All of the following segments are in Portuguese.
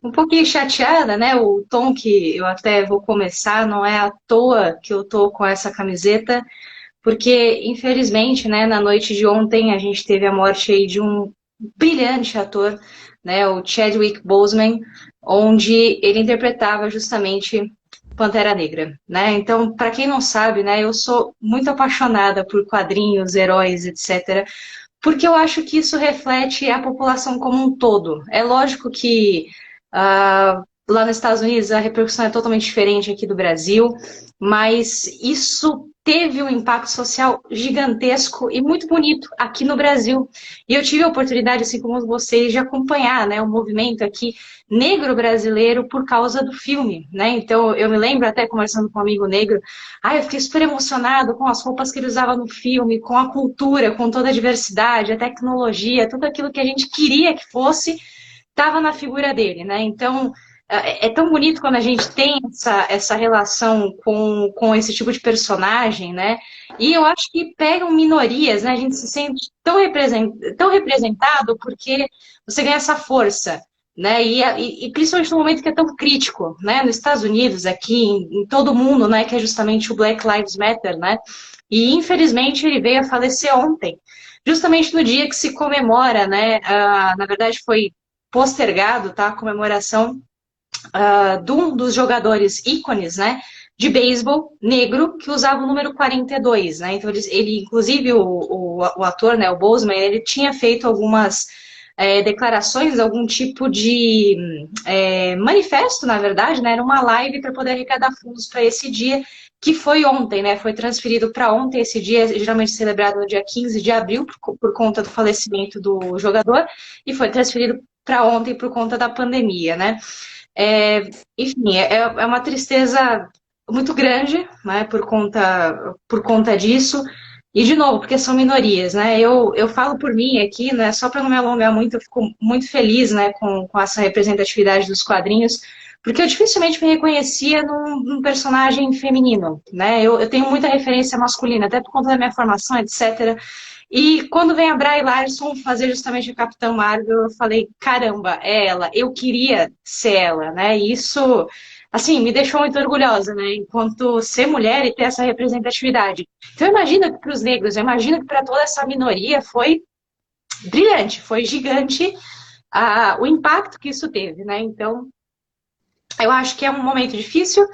Um pouquinho chateada, né? O tom que eu até vou começar não é à toa que eu tô com essa camiseta, porque infelizmente, né, na noite de ontem a gente teve a morte aí de um brilhante ator, né, o Chadwick Boseman, onde ele interpretava justamente Pantera Negra, né? Então, para quem não sabe, né, eu sou muito apaixonada por quadrinhos, heróis, etc. Porque eu acho que isso reflete a população como um todo. É lógico que lá nos Estados Unidos a repercussão é totalmente diferente aqui do Brasil, mas isso teve um impacto social gigantesco e muito bonito aqui no Brasil. E eu tive a oportunidade, assim como vocês, de acompanhar, né, o movimento aqui negro brasileiro por causa do filme, né? Então eu me lembro até conversando com um amigo negro, eu fiquei super emocionado com as roupas que ele usava no filme, com a cultura, com toda a diversidade, a tecnologia, tudo aquilo que a gente queria que fosse, estava na figura dele, né? Então, é tão bonito quando a gente tem essa relação com esse tipo de personagem, né? E eu acho que pegam minorias, né? A gente se sente tão representado porque você ganha essa força, né? E principalmente no momento que é tão crítico, né? Nos Estados Unidos, aqui, em todo mundo, né? Que é justamente o Black Lives Matter, né? E infelizmente ele veio a falecer ontem, justamente no dia que se comemora, né? Na verdade foi postergado, tá? A comemoração de um dos jogadores ícones, né? De beisebol negro que usava o número 42, né? Então ele inclusive o ator, né? O Boseman, ele tinha feito algumas declarações, algum tipo de manifesto, na verdade, né? Era uma live para poder arrecadar fundos para esse dia, que foi ontem, né? Foi transferido para ontem. Esse dia é geralmente celebrado no dia 15 de abril, por conta do falecimento do jogador, e foi transferido para ontem por conta da pandemia, né? É, enfim, é uma tristeza muito grande, né, por conta disso. E, de novo, porque são minorias, né? Eu falo por mim aqui, né? Só para não me alongar muito, eu fico muito feliz, né, com essa representatividade dos quadrinhos, porque eu dificilmente me reconhecia num personagem feminino, né? Eu tenho muita referência masculina, até por conta da minha formação, etc. E quando vem a Brie Larson fazer justamente a Capitã Marvel, eu falei, caramba, é ela, eu queria ser ela, né? E isso, assim, me deixou muito orgulhosa, né? Enquanto ser mulher e ter essa representatividade. Então, imagina que para os negros, imagina que para toda essa minoria foi brilhante, foi gigante o impacto que isso teve, né? Então, eu acho que é um momento difícil,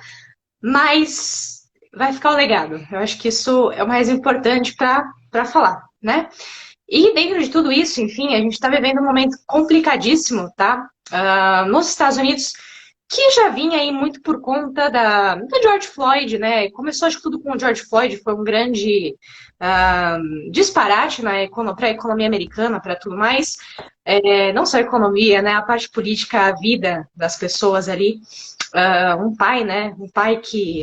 mas vai ficar o legado. Eu acho que isso é o mais importante para falar, né? E dentro de tudo isso, enfim, a gente está vivendo um momento complicadíssimo, tá? Nos Estados Unidos, que já vinha aí muito por conta do George Floyd, né? Começou, acho que tudo com o George Floyd, foi um grande ah, disparate para a economia americana, para tudo mais. Não só a economia, né? A parte política, a vida das pessoas ali. Um pai, né? Um pai que,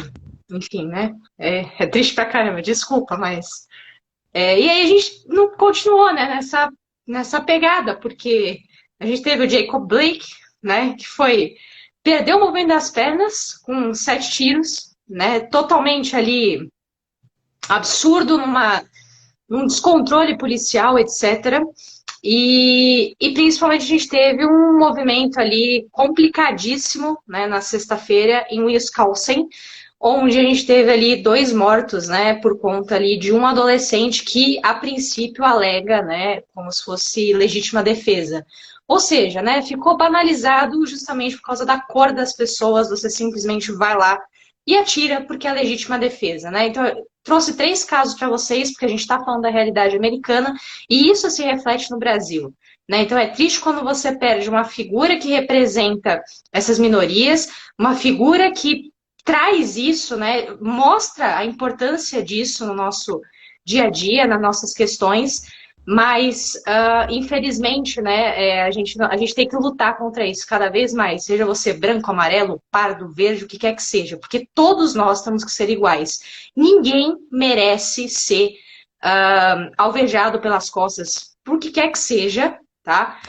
enfim, né? É triste pra caramba, desculpa, mas e aí a gente não continuou, né, nessa pegada, porque a gente teve o Jacob Blake, né, que perdeu o movimento das pernas com 7 tiros, né, totalmente ali absurdo, num descontrole policial, etc. E principalmente a gente teve um movimento ali complicadíssimo, né, na sexta-feira em Wisconsin, onde a gente teve ali 2 mortos, né, por conta ali de um adolescente que, a princípio, alega, né, como se fosse legítima defesa. Ou seja, né, ficou banalizado justamente por causa da cor das pessoas, você simplesmente vai lá e atira porque é legítima defesa, né? Então, eu trouxe 3 casos para vocês, porque a gente está falando da realidade americana, e isso se reflete no Brasil. Né? Então, é triste quando você perde uma figura que representa essas minorias, uma figura que traz isso, né, mostra a importância disso no nosso dia a dia, nas nossas questões, mas infelizmente, né, a gente tem que lutar contra isso cada vez mais, seja você branco, amarelo, pardo, verde, o que quer que seja, porque todos nós temos que ser iguais. Ninguém merece ser alvejado pelas costas, por que quer que seja, tá?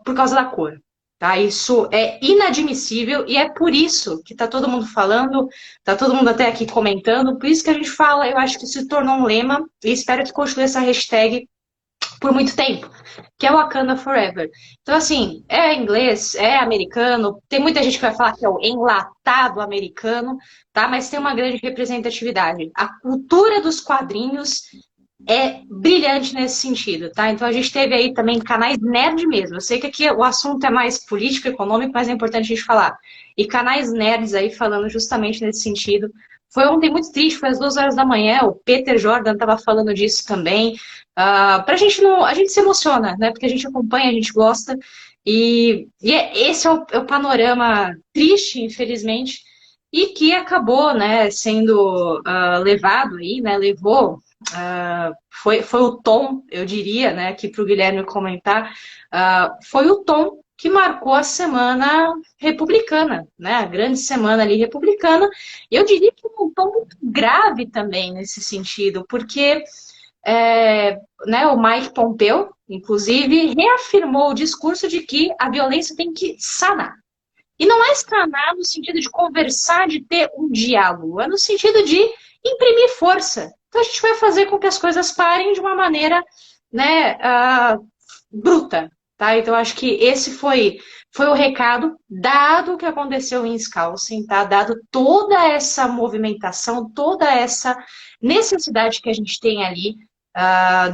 Por causa da cor. Tá? Isso é inadmissível e é por isso que está todo mundo falando, está todo mundo até aqui comentando, por isso que a gente fala, eu acho que se tornou um lema e espero que continue essa hashtag por muito tempo, que é Wakanda Forever. Então, assim, é inglês, é americano, tem muita gente que vai falar que é o enlatado americano, tá? Mas tem uma grande representatividade. A cultura dos quadrinhos é brilhante nesse sentido, tá? Então a gente teve aí também canais nerd mesmo. Eu sei que aqui o assunto é mais político, econômico, mas é importante a gente falar. E canais nerds aí falando justamente nesse sentido. Foi ontem muito triste, foi às 2 horas da manhã, o Peter Jordan estava falando disso também. Pra gente não. A gente se emociona, né? Porque a gente acompanha, a gente gosta. Esse é o panorama triste, infelizmente, e que acabou, né, sendo levado aí, né? Levou foi o tom, eu diria, né, aqui para o Guilherme comentar, foi o tom que marcou a semana republicana, né, a grande semana ali republicana. Eu diria que um tom muito grave também nesse sentido, porque né, o Mike Pompeo, inclusive, reafirmou o discurso de que a violência tem que sanar. E não é sanar no sentido de conversar, de ter um diálogo, é no sentido de imprimir força. Então a gente vai fazer com que as coisas parem de uma maneira, né, bruta, tá? Então acho que esse foi o recado, dado o que aconteceu em Wisconsin, tá? Dado toda essa movimentação, toda essa necessidade que a gente tem ali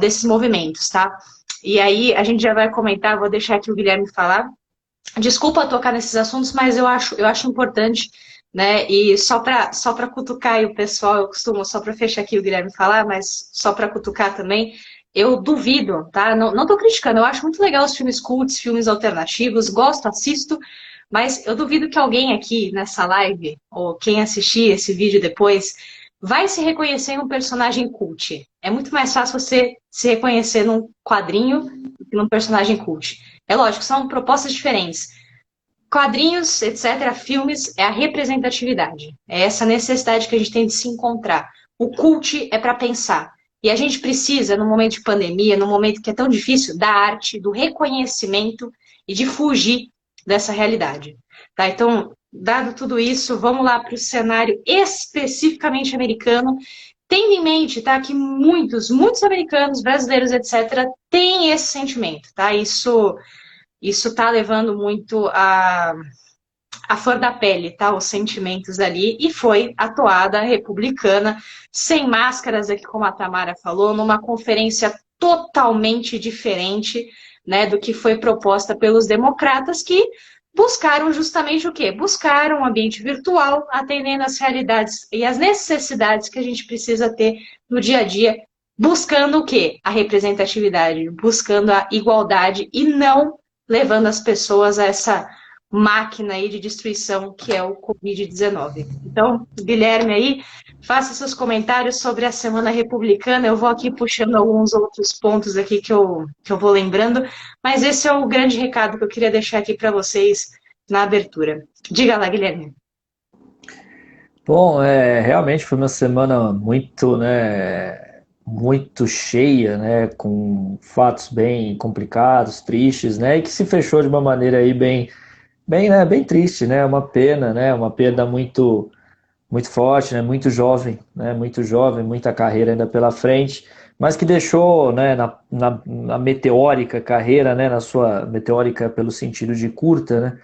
desses movimentos, tá? E aí a gente já vai comentar, vou deixar aqui o Guilherme falar. Desculpa tocar nesses assuntos, mas eu acho importante, né? E só para cutucar aí o pessoal, eu costumo, só para fechar aqui o Guilherme falar, mas só para cutucar também, eu duvido, tá? Não, não tô criticando, eu acho muito legal os filmes cults, filmes alternativos, gosto, assisto, mas eu duvido que alguém aqui nessa live, ou quem assistir esse vídeo depois, vai se reconhecer em um personagem cult. É muito mais fácil você se reconhecer num quadrinho do que num personagem cult. É lógico, são propostas diferentes. Quadrinhos, etc., filmes, é a representatividade. É essa necessidade que a gente tem de se encontrar. O cult é para pensar. E a gente precisa, no momento de pandemia, no momento que é tão difícil, da arte, do reconhecimento e de fugir dessa realidade. Tá? Então, dado tudo isso, vamos lá para o cenário especificamente americano, tendo em mente, tá, que muitos americanos, brasileiros, etc., têm esse sentimento, tá? Isso está levando muito a flor da pele, tá? Os sentimentos ali. E foi a toada republicana, sem máscaras, aqui como a Tamara falou, numa conferência totalmente diferente, né, do que foi proposta pelos democratas, que buscaram justamente o quê? Buscaram um ambiente virtual, atendendo às realidades e às necessidades que a gente precisa ter no dia a dia, buscando o quê? A representatividade, buscando a igualdade e não levando as pessoas a essa máquina aí de destruição que é o Covid-19. Então, Guilherme aí, faça seus comentários sobre a Semana Republicana. Eu vou aqui puxando alguns outros pontos aqui que eu vou lembrando, mas esse é o grande recado que eu queria deixar aqui para vocês na abertura. Diga lá, Guilherme. Bom, realmente foi uma semana muito, né, muito cheia, né, com fatos bem complicados, tristes, né, e que se fechou de uma maneira aí né, bem triste, né, uma pena, né, uma perda muito forte, né, muito jovem, muita carreira ainda pela frente, mas que deixou, né, na meteórica carreira, né, na sua meteórica pelo sentido de curta, né,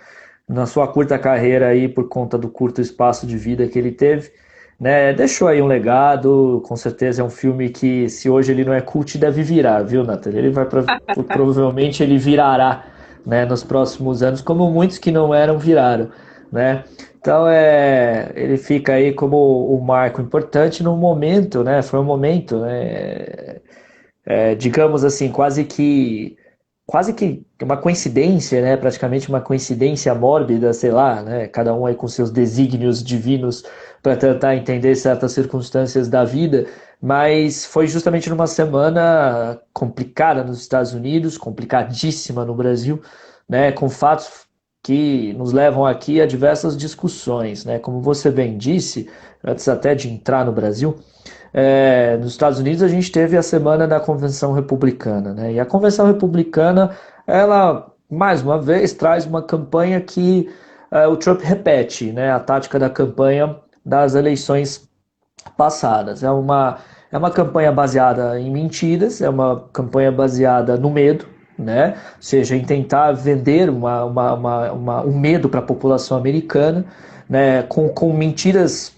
na sua curta carreira aí, por conta do curto espaço de vida que ele teve, né, deixou aí um legado, com certeza é um filme que, se hoje ele não é cult, deve virar, viu, Nathalie? Provavelmente ele virará, né, nos próximos anos, como muitos que não eram viraram, né? Então ele fica aí como um marco importante no momento, né? Foi um momento, né? Digamos assim, quase que uma coincidência, né? Praticamente uma coincidência mórbida, sei lá, né? Cada um aí com seus desígnios divinos para tentar entender certas circunstâncias da vida, mas foi justamente numa semana complicada nos Estados Unidos, complicadíssima no Brasil, né? Com fatos que nos levam aqui a diversas discussões, né? Como você bem disse, antes até de entrar no Brasil, nos Estados Unidos a gente teve a semana da Convenção Republicana, né? E a Convenção Republicana, ela, mais uma vez, traz uma campanha que o Trump repete, né? A tática da campanha das eleições passadas. É uma campanha baseada em mentiras, é uma campanha baseada no medo, né? Ou seja, em tentar vender um medo para a população americana, né? Com mentiras,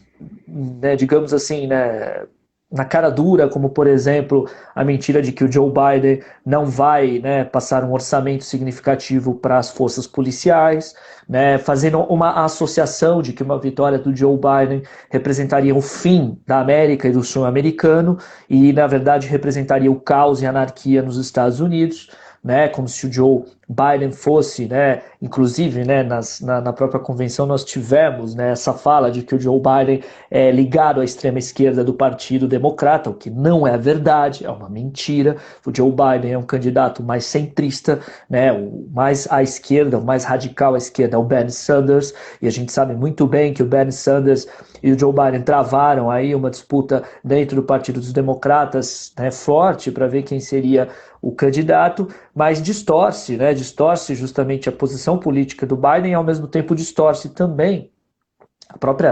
né, digamos assim, né, na cara dura, como por exemplo a mentira de que o Joe Biden não vai, né, passar um orçamento significativo para as forças policiais, né, fazendo uma associação de que uma vitória do Joe Biden representaria o fim da América e do sonho americano e na verdade representaria o caos e anarquia nos Estados Unidos, né, como se o Joe Biden fosse, né, inclusive, né, na própria convenção nós tivemos, né, essa fala de que o Joe Biden é ligado à extrema esquerda do Partido Democrata, o que não é verdade, é uma mentira. O Joe Biden é um candidato mais centrista, né, o mais à esquerda, o mais radical à esquerda é o Bernie Sanders, e a gente sabe muito bem que o Bernie Sanders e o Joe Biden travaram aí uma disputa dentro do Partido dos Democratas, né, forte para ver quem seria o candidato, mas distorce, né? Distorce justamente a posição política do Biden e ao mesmo tempo distorce também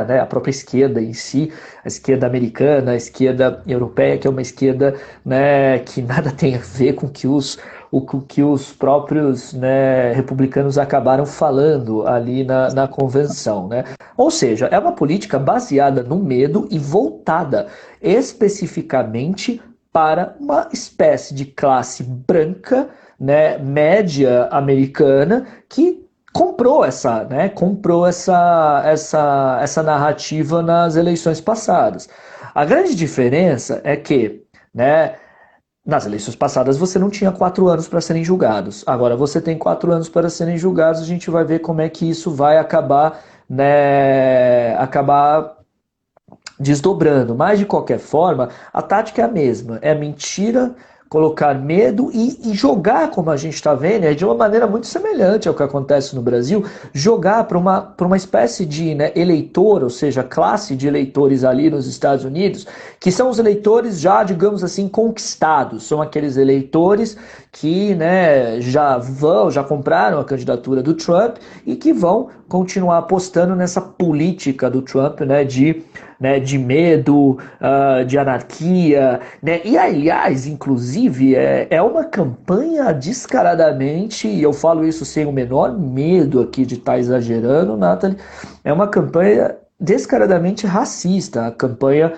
né, a própria esquerda em si, a esquerda americana, a esquerda europeia, que é uma esquerda, né, que nada tem a ver com o que os próprios, né, republicanos acabaram falando ali na convenção, né? Ou seja, é uma política baseada no medo e voltada especificamente para uma espécie de classe branca, né, média americana que comprou essa narrativa nas eleições passadas. A grande diferença é que, né, nas eleições passadas você não tinha 4 anos para serem julgados. Agora você tem 4 anos para serem julgados. A gente vai ver como é que isso vai acabar, né, acabar desdobrando. Mas, de qualquer forma, a tática é a mesma. É mentira, colocar medo e jogar, como a gente está vendo, é de uma maneira muito semelhante ao que acontece no Brasil, jogar para uma espécie de, né, eleitor, ou seja, classe de eleitores ali nos Estados Unidos, que são os eleitores já, digamos assim, conquistados. São aqueles eleitores que, né, já compraram a candidatura do Trump e que vão continuar apostando nessa política do Trump, de medo, de anarquia, né? E aliás, inclusive, é uma campanha descaradamente, e eu falo isso sem o menor medo aqui de estar exagerando, Nathalie, é uma campanha descaradamente racista, a campanha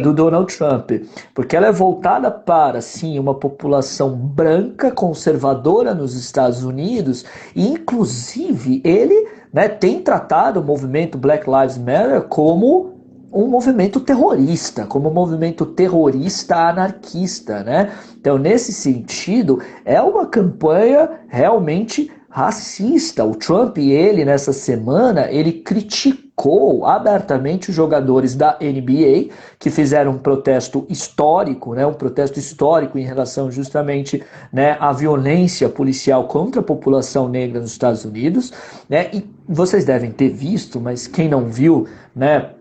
do Donald Trump, porque ela é voltada para, sim, uma população branca, conservadora nos Estados Unidos, e inclusive ele, né, tem tratado o movimento Black Lives Matter como um movimento terrorista, como um movimento terrorista anarquista, né? Então, nesse sentido, é uma campanha realmente racista. O Trump, nessa semana, ele criticou abertamente os jogadores da NBA, que fizeram um protesto histórico, né? Um protesto histórico em relação justamente, né, à violência policial contra a população negra nos Estados Unidos, né? E vocês devem ter visto, mas quem não viu, né,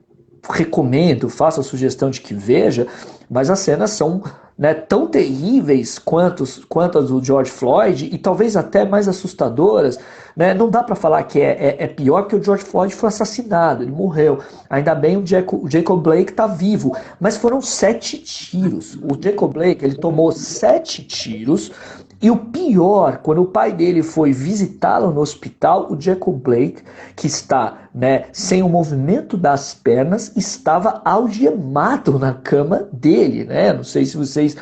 recomendo, faço a sugestão de que veja, mas as cenas são, né, tão terríveis quanto as do George Floyd e talvez até mais assustadoras, né? Não dá para falar que é pior que o George Floyd foi assassinado, ele morreu. Ainda bem o Jacob Blake está vivo, mas foram 7 tiros. O Jacob Blake, ele tomou 7 tiros. E o pior, quando o pai dele foi visitá-lo no hospital, o Jacob Blake, que está, né, sem o movimento das pernas, estava algemado na cama dele, né? Não sei se vocês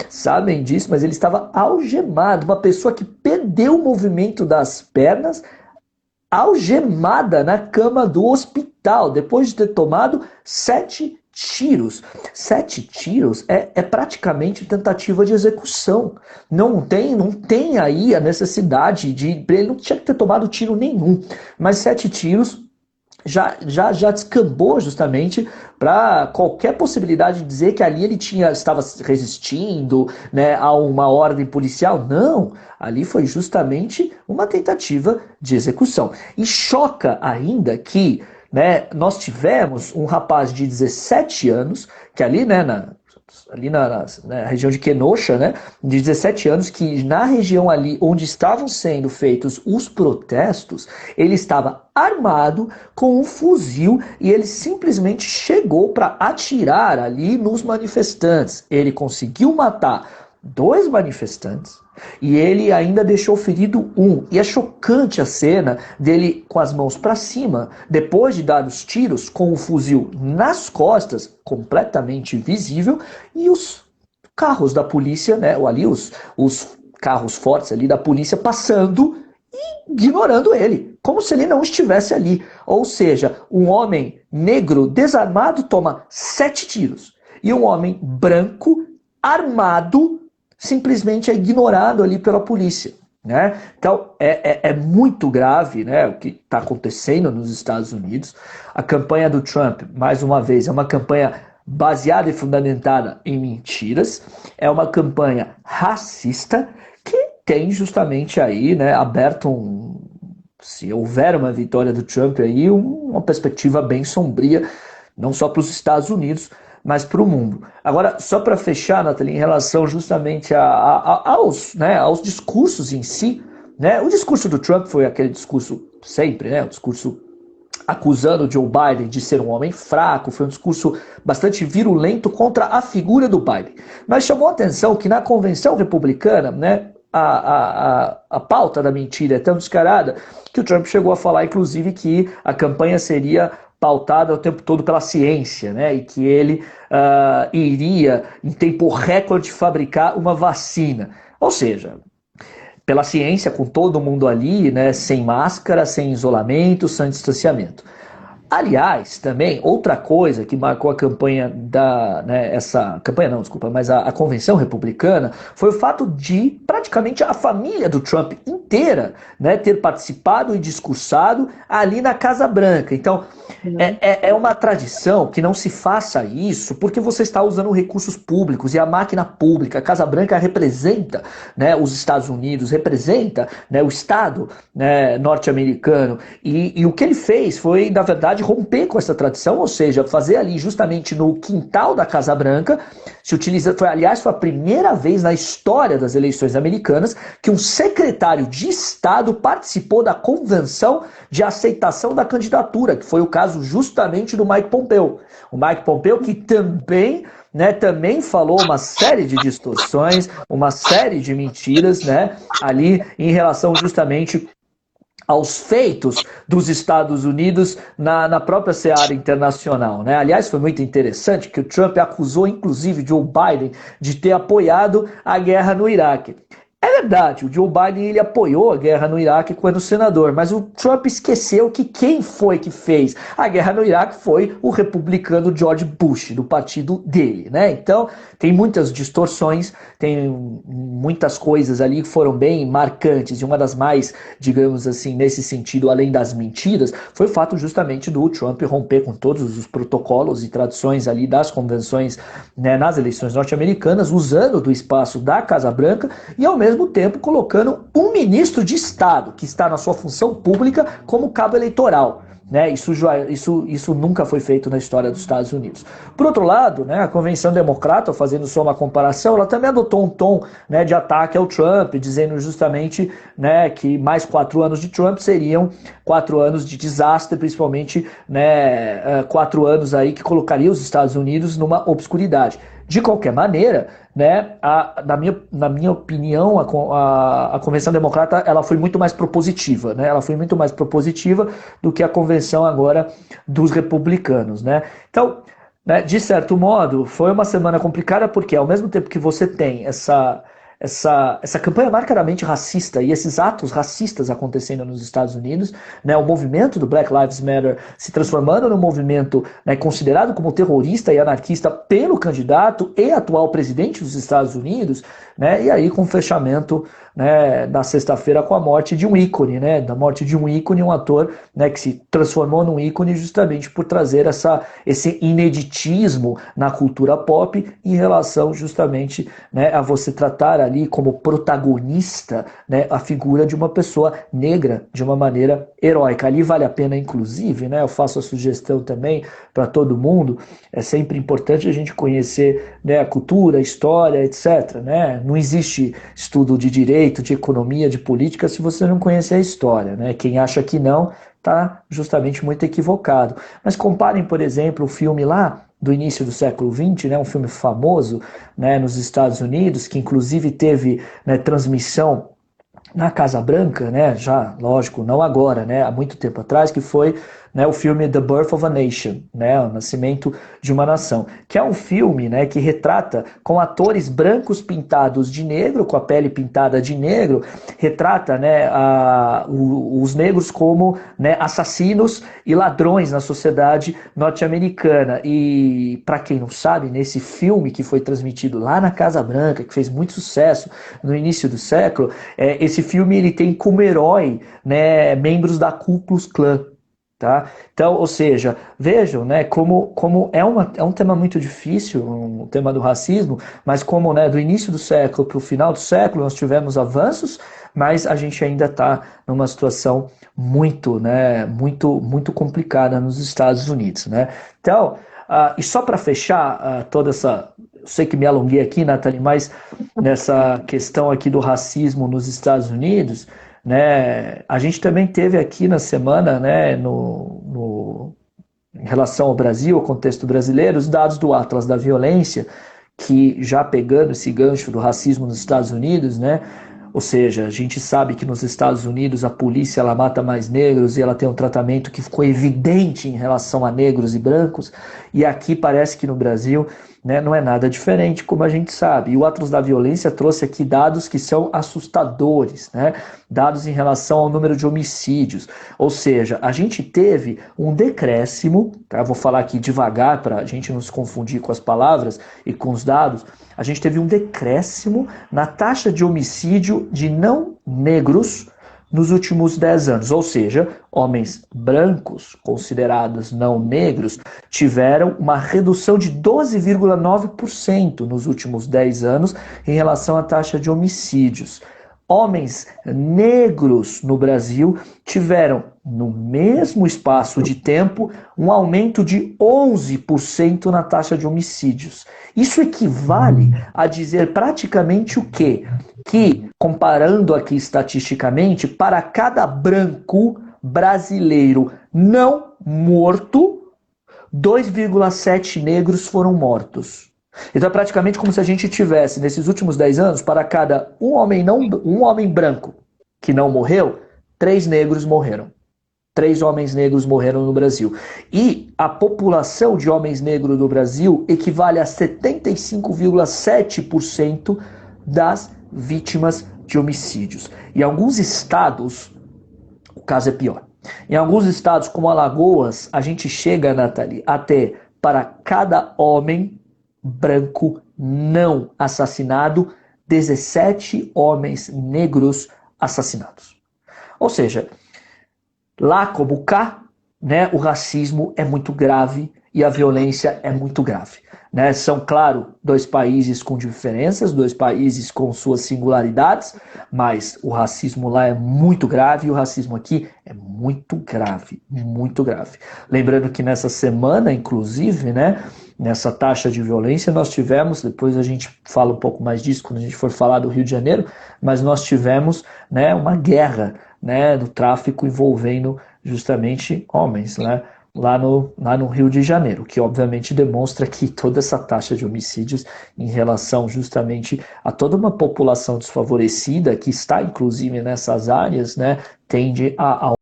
sabem disso, mas ele estava algemado. Uma pessoa que perdeu o movimento das pernas, algemada na cama do hospital, depois de ter tomado 7 tiros. 7 tiros é praticamente tentativa de execução. Não tem aí a necessidade de... Ele não tinha que ter tomado tiro nenhum. Mas 7 tiros já descambou justamente para qualquer possibilidade de dizer que ali ele estava resistindo, né, a uma ordem policial. Não, ali foi justamente uma tentativa de execução. E choca ainda que, né, nós tivemos um rapaz de 17 anos, que ali, né, ali na região de Kenosha, né, de 17 anos, que na região ali onde estavam sendo feitos os protestos, ele estava armado com um fuzil e ele simplesmente chegou para atirar ali nos manifestantes. Ele conseguiu matar 2 manifestantes e ele ainda deixou ferido 1. E é chocante a cena dele com as mãos para cima, depois de dar os tiros, com o fuzil nas costas, completamente visível, e os carros da polícia, né, ali os carros fortes ali da polícia passando e ignorando ele, como se ele não estivesse ali. Ou seja, um homem negro desarmado toma 7 tiros e um homem branco armado simplesmente é ignorado ali pela polícia, né? Então é muito grave, né, o que está acontecendo nos Estados Unidos. A campanha do Trump, mais uma vez, é uma campanha baseada e fundamentada em mentiras, é uma campanha racista que tem justamente aí, né, aberto se houver uma vitória do Trump aí, uma perspectiva bem sombria, não só para os Estados Unidos, mas para o mundo. Agora, só para fechar, Nathalie, em relação justamente aos discursos em si, né? O discurso do Trump foi aquele discurso sempre, né? O discurso acusando o Joe Biden de ser um homem fraco, foi um discurso bastante virulento contra a figura do Biden. Mas chamou a atenção que na convenção republicana, né, a pauta da mentira é tão descarada que o Trump chegou a falar, inclusive, que a campanha seria pautada o tempo todo pela ciência, né? E que ele iria, em tempo recorde, fabricar uma vacina. Ou seja, pela ciência, com todo mundo ali, né? Sem máscara, sem isolamento, sem distanciamento. Aliás, também, outra coisa que marcou a campanha a convenção republicana foi o fato de praticamente a família do Trump inteira, né, ter participado e discursado ali na Casa Branca. Então, é uma tradição que não se faça isso porque você está usando recursos públicos e a máquina pública. A Casa Branca representa, né, os Estados Unidos, representa, né, o Estado, né, norte-americano. E o que ele fez foi, na verdade, romper com essa tradição, ou seja, fazer ali justamente no quintal da Casa Branca, aliás, foi a primeira vez na história das eleições americanas que um secretário de Estado participou da convenção de aceitação da candidatura, que foi o caso justamente do Mike Pompeo. O Mike Pompeo que também falou uma série de distorções, uma série de mentiras, né, ali em relação justamente aos feitos dos Estados Unidos na própria seara internacional, né? Aliás, foi muito interessante que o Trump acusou, inclusive, Joe Biden de ter apoiado a guerra no Iraque. É verdade, o Joe Biden ele apoiou a guerra no Iraque quando senador, mas o Trump esqueceu que quem foi que fez a guerra no Iraque foi o republicano George Bush, do partido dele, né? Então, tem muitas distorções, tem muitas coisas ali que foram bem marcantes, e uma das mais, digamos assim, nesse sentido, além das mentiras, foi o fato justamente do Trump romper com todos os protocolos e tradições ali das convenções, né, nas eleições norte-americanas, usando do espaço da Casa Branca e ao mesmo tempo colocando um ministro de Estado que está na sua função pública como cabo eleitoral. Né? Isso nunca foi feito na história dos Estados Unidos. Por outro lado, né, a Convenção Democrata, fazendo só uma comparação, ela também adotou um tom, né, de ataque ao Trump, dizendo justamente, né, que mais 4 anos de Trump seriam 4 anos de desastre, principalmente, né, 4 anos aí que colocaria os Estados Unidos numa obscuridade. De qualquer maneira, né, na minha opinião, a Convenção Democrata ela foi muito mais propositiva, né? Ela foi muito mais propositiva do que a convenção agora dos republicanos, né? Então, né, de certo modo, foi uma semana complicada porque ao mesmo tempo que você tem essa campanha marcadamente racista e esses atos racistas acontecendo nos Estados Unidos, né, o movimento do Black Lives Matter se transformando num movimento, né, considerado como terrorista e anarquista pelo candidato e atual presidente dos Estados Unidos, né, e aí com o fechamento, né, da sexta-feira com a morte de um ícone, né, da morte de um ícone, um ator, né, que se transformou num ícone justamente por trazer esse ineditismo na cultura pop em relação justamente, né, a você tratar ali como protagonista, né, a figura de uma pessoa negra de uma maneira heróica. Ali vale a pena, inclusive, né, eu faço a sugestão também para todo mundo, é sempre importante a gente conhecer, né, a cultura, a história, etc. Né? Não existe estudo de direito, de economia, de política se você não conhecer a história. Né? Quem acha que não está justamente muito equivocado. Mas comparem, por exemplo, o filme lá do início do século XX, né, um filme famoso, né, nos Estados Unidos, que inclusive teve, né, transmissão na Casa Branca, né, já, lógico, não agora, né, há muito tempo atrás, que foi, né, o filme The Birth of a Nation, né, o Nascimento de uma Nação, que é um filme, né, que retrata com atores brancos pintados de negro, com a pele pintada de negro, retrata, né, os negros como, né, assassinos e ladrões na sociedade norte-americana. E para quem não sabe, nesse filme que foi transmitido lá na Casa Branca, que fez muito sucesso no início do século, esse filme ele tem como herói, né, membros da Ku Klux Klan. Tá? Então, ou seja, vejam, né, como é um tema muito difícil, um tema do racismo, mas como, né, do início do século para o final do século nós tivemos avanços, mas a gente ainda está numa situação muito, né, muito complicada nos Estados Unidos. Né? Então, e só para fechar toda essa. Eu sei que me alonguei aqui, Nathalie, mas nessa questão aqui do racismo nos Estados Unidos, né, a gente também teve aqui na semana, né, em relação ao Brasil, ao contexto brasileiro, os dados do Atlas da Violência, que já pegando esse gancho do racismo nos Estados Unidos, né, ou seja, a gente sabe que nos Estados Unidos a polícia ela mata mais negros e ela tem um tratamento que ficou evidente em relação a negros e brancos, e aqui parece que no Brasil, né, não é nada diferente, como a gente sabe. E o Atlas da Violência trouxe aqui dados que são assustadores, né? Dados em relação ao número de homicídios. Ou seja, a gente teve um decréscimo, tá? Eu vou falar aqui devagar para a gente não se confundir com as palavras e com os dados. A gente teve um decréscimo na taxa de homicídio de não negros nos últimos 10 anos, ou seja, homens brancos, considerados não negros, tiveram uma redução de 12,9% nos últimos 10 anos em relação à taxa de homicídios. Homens negros no Brasil tiveram, no mesmo espaço de tempo, um aumento de 11% na taxa de homicídios. Isso equivale a dizer praticamente o quê? Que, comparando aqui estatisticamente, para cada branco brasileiro não morto, 2,7 negros foram mortos. Então é praticamente como se a gente tivesse, nesses últimos 10 anos, para cada um homem branco que não morreu, 3 negros morreram. 3 homens negros morreram no Brasil. E a população de homens negros no Brasil equivale a 75,7% das vítimas de homicídios. Em alguns estados, o caso é pior. Em alguns estados, como Alagoas, a gente chega, Nathalie, até para cada homem branco não assassinado, 17 homens negros assassinados. Ou seja, lá como cá, né, o racismo é muito grave e a violência é muito grave. Né? São, claro, 2 países com diferenças, 2 países com suas singularidades, mas o racismo lá é muito grave e o racismo aqui é muito grave, muito grave. Lembrando que nessa semana, inclusive, né, nessa taxa de violência, nós tivemos, depois a gente fala um pouco mais disso quando a gente for falar do Rio de Janeiro, mas nós tivemos, né, uma guerra, né, do tráfico envolvendo justamente homens, né, lá no Rio de Janeiro, que obviamente demonstra que toda essa taxa de homicídios em relação justamente a toda uma população desfavorecida que está inclusive nessas áreas, né, tende a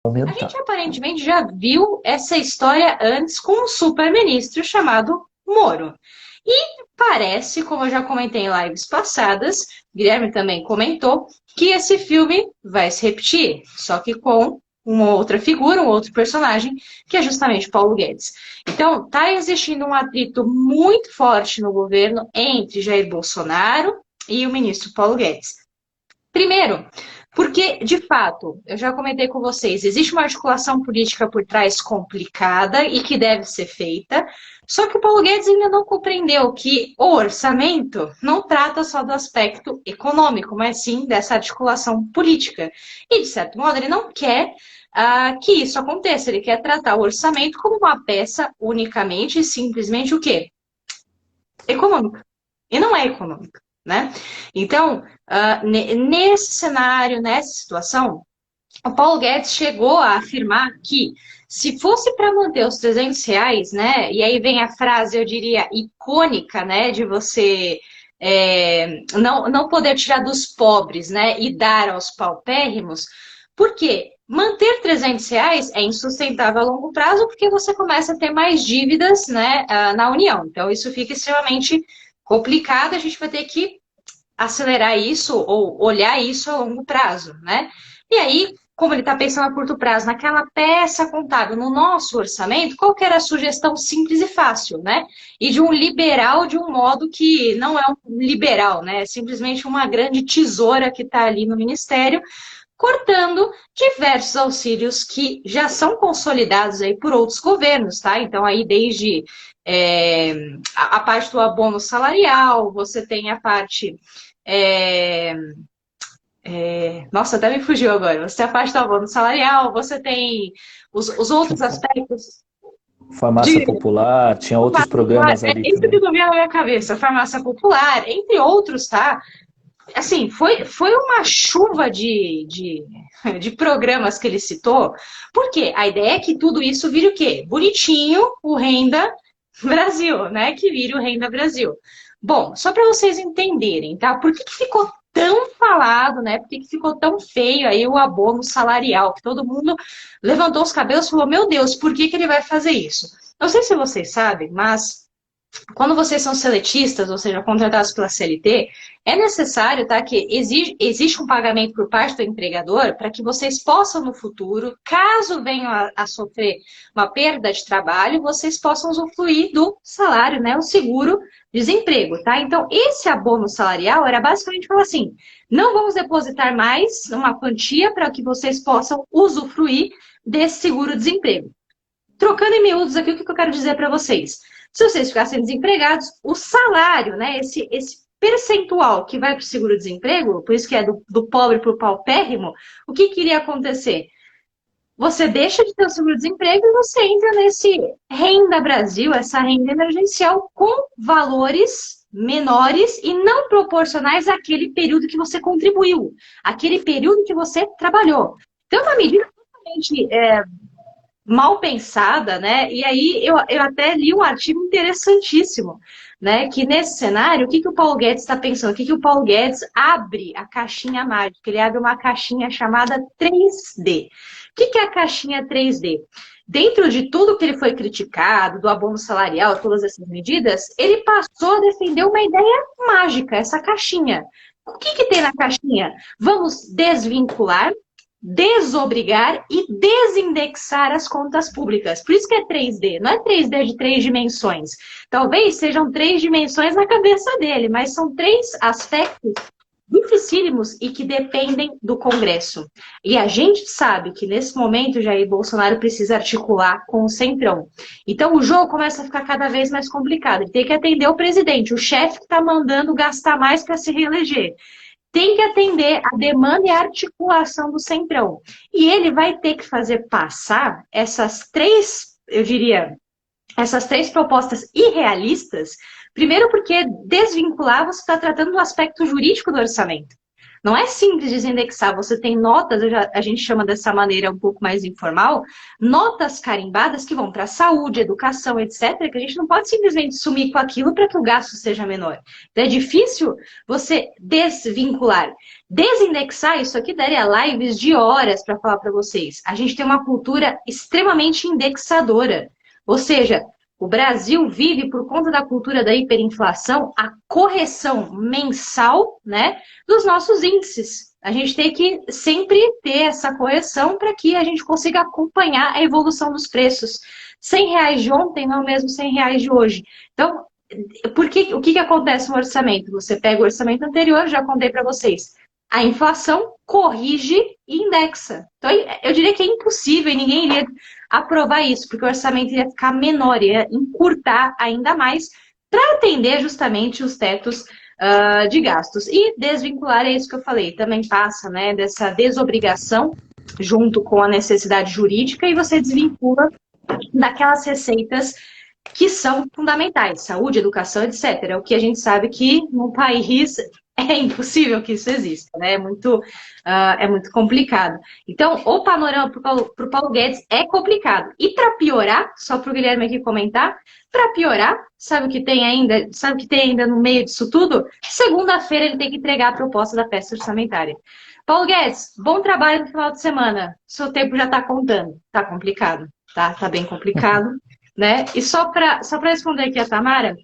aumentar. A gente aparentemente já viu essa história antes com um super-ministro chamado Moro. E parece, como eu já comentei em lives passadas, Guilherme também comentou, que esse filme vai se repetir, só que com uma outra figura, um outro personagem, que é justamente Paulo Guedes. Então, está existindo um atrito muito forte no governo entre Jair Bolsonaro e o ministro Paulo Guedes. Primeiro, Porque, de fato, eu já comentei com vocês, existe uma articulação política por trás complicada e que deve ser feita, só que o Paulo Guedes ainda não compreendeu que o orçamento não trata só do aspecto econômico, mas sim dessa articulação política. E, de certo modo, ele não quer que isso aconteça, ele quer tratar o orçamento como uma peça unicamente e simplesmente o quê? Econômica. E não é econômica, né? Então, nesse cenário, nessa situação, o Paulo Guedes chegou a afirmar que se fosse para manter os R$ 300, né? E aí vem a frase, eu diria, icônica, né? De você não poder tirar dos pobres, né? E dar aos paupérrimos. Por quê? Manter R$ 300 é insustentável a longo prazo porque você começa a ter mais dívidas, né, na União. Então, isso fica extremamente complicado, a gente vai ter que acelerar isso ou olhar isso a longo prazo, né? E aí, como ele está pensando a curto prazo, naquela peça contábil, no nosso orçamento, qual que era a sugestão simples e fácil, né? E de um liberal de um modo que não é um liberal, né? É simplesmente uma grande tesoura que está ali no Ministério, cortando diversos auxílios que já são consolidados aí por outros governos, tá? Então, aí desde a parte do abono salarial, você tem a parte. Nossa, até me fugiu agora. Você tem a parte do abono salarial, você tem os outros aspectos Farmácia de popular, tinha outros popular, programas ali isso que também. não vinha na minha cabeça, farmácia popular, entre outros, tá? Assim, foi uma chuva de programas que ele citou, porque a ideia é que tudo isso vire o quê? Bonitinho, o Renda Brasil, né? Que vire o Renda Brasil. Bom, só para vocês entenderem, tá? Por que ficou tão falado, né? Por que ficou tão feio aí o abono salarial? Que todo mundo levantou os cabelos e falou, meu Deus, por que ele vai fazer isso? Não sei se vocês sabem, mas quando vocês são seletistas, ou seja, contratados pela CLT, é necessário, tá, que existe um pagamento por parte do empregador para que vocês possam, no futuro, caso venham a sofrer uma perda de trabalho, vocês possam usufruir do salário, né, o seguro-desemprego, tá? Então, esse abono salarial era basicamente falar assim, não vamos depositar mais uma quantia para que vocês possam usufruir desse seguro-desemprego. Trocando em miúdos aqui, o que eu quero dizer para vocês? Se vocês ficassem desempregados, o salário, né, esse percentual que vai para o seguro-desemprego, por isso que é do pobre para o paupérrimo, o que iria acontecer? Você deixa de ter o seguro-desemprego e você entra nesse Renda Brasil, essa renda emergencial, com valores menores e não proporcionais àquele período que você contribuiu, aquele período que você trabalhou. Então, uma medida totalmente mal pensada, né? E aí eu até li um artigo interessantíssimo, né? Que nesse cenário, o que o Paulo Guedes está pensando? O que o Paulo Guedes abre a caixinha mágica? Ele abre uma caixinha chamada 3D. O que é a caixinha 3D? Dentro de tudo que ele foi criticado, do abono salarial, todas essas medidas, ele passou a defender uma ideia mágica, essa caixinha. O que tem na caixinha? Vamos desvincular, desobrigar e desindexar as contas públicas. Por isso que é 3D, não é 3D de 3 dimensões. Talvez sejam 3 dimensões na cabeça dele, mas são 3 aspectos dificílimos e que dependem do Congresso. E a gente sabe que nesse momento Jair Bolsonaro precisa articular com o Centrão. Então o jogo começa a ficar cada vez mais complicado. Ele tem que atender o presidente, o chefe que está mandando gastar mais para se reeleger. Tem que atender a demanda e a articulação do Centrão. E ele vai ter que fazer passar essas três, eu diria, essas 3 propostas irrealistas, primeiro porque desvincular você está tratando do aspecto jurídico do orçamento. Não é simples desindexar, você tem notas, a gente chama dessa maneira um pouco mais informal, notas carimbadas que vão para saúde, educação, etc., que a gente não pode simplesmente sumir com aquilo para que o gasto seja menor. Então, é difícil você desvincular. Desindexar, isso aqui daria lives de horas para falar para vocês. A gente tem uma cultura extremamente indexadora. Ou seja, o Brasil vive, por conta da cultura da hiperinflação, a correção mensal, né, dos nossos índices. A gente tem que sempre ter essa correção para que a gente consiga acompanhar a evolução dos preços. R$ 100 de ontem não é o mesmo R$ 100 de hoje. Então, o que acontece no orçamento? Você pega o orçamento anterior, já contei para vocês. a inflação corrige e indexa. Então, eu diria que é impossível e ninguém iria aprovar isso, porque o orçamento ia ficar menor, ia encurtar ainda mais para atender justamente os tetos de gastos. E desvincular, é isso que eu falei, também passa, né, dessa desobrigação junto com a necessidade jurídica e você desvincula daquelas receitas que são fundamentais, saúde, educação, etc. O que a gente sabe que no país é impossível que isso exista, né? É muito complicado. Então, o panorama para o Paulo Guedes é complicado. E para piorar, só para o Guilherme aqui comentar, para piorar, sabe o que tem ainda? Sabe o que tem ainda no meio disso tudo? Segunda-feira ele tem que entregar a proposta da peça orçamentária. Paulo Guedes, bom trabalho no final de semana. Seu tempo já está contando. Tá complicado, tá? Tá bem complicado. Né? E só para responder aqui a Tamara,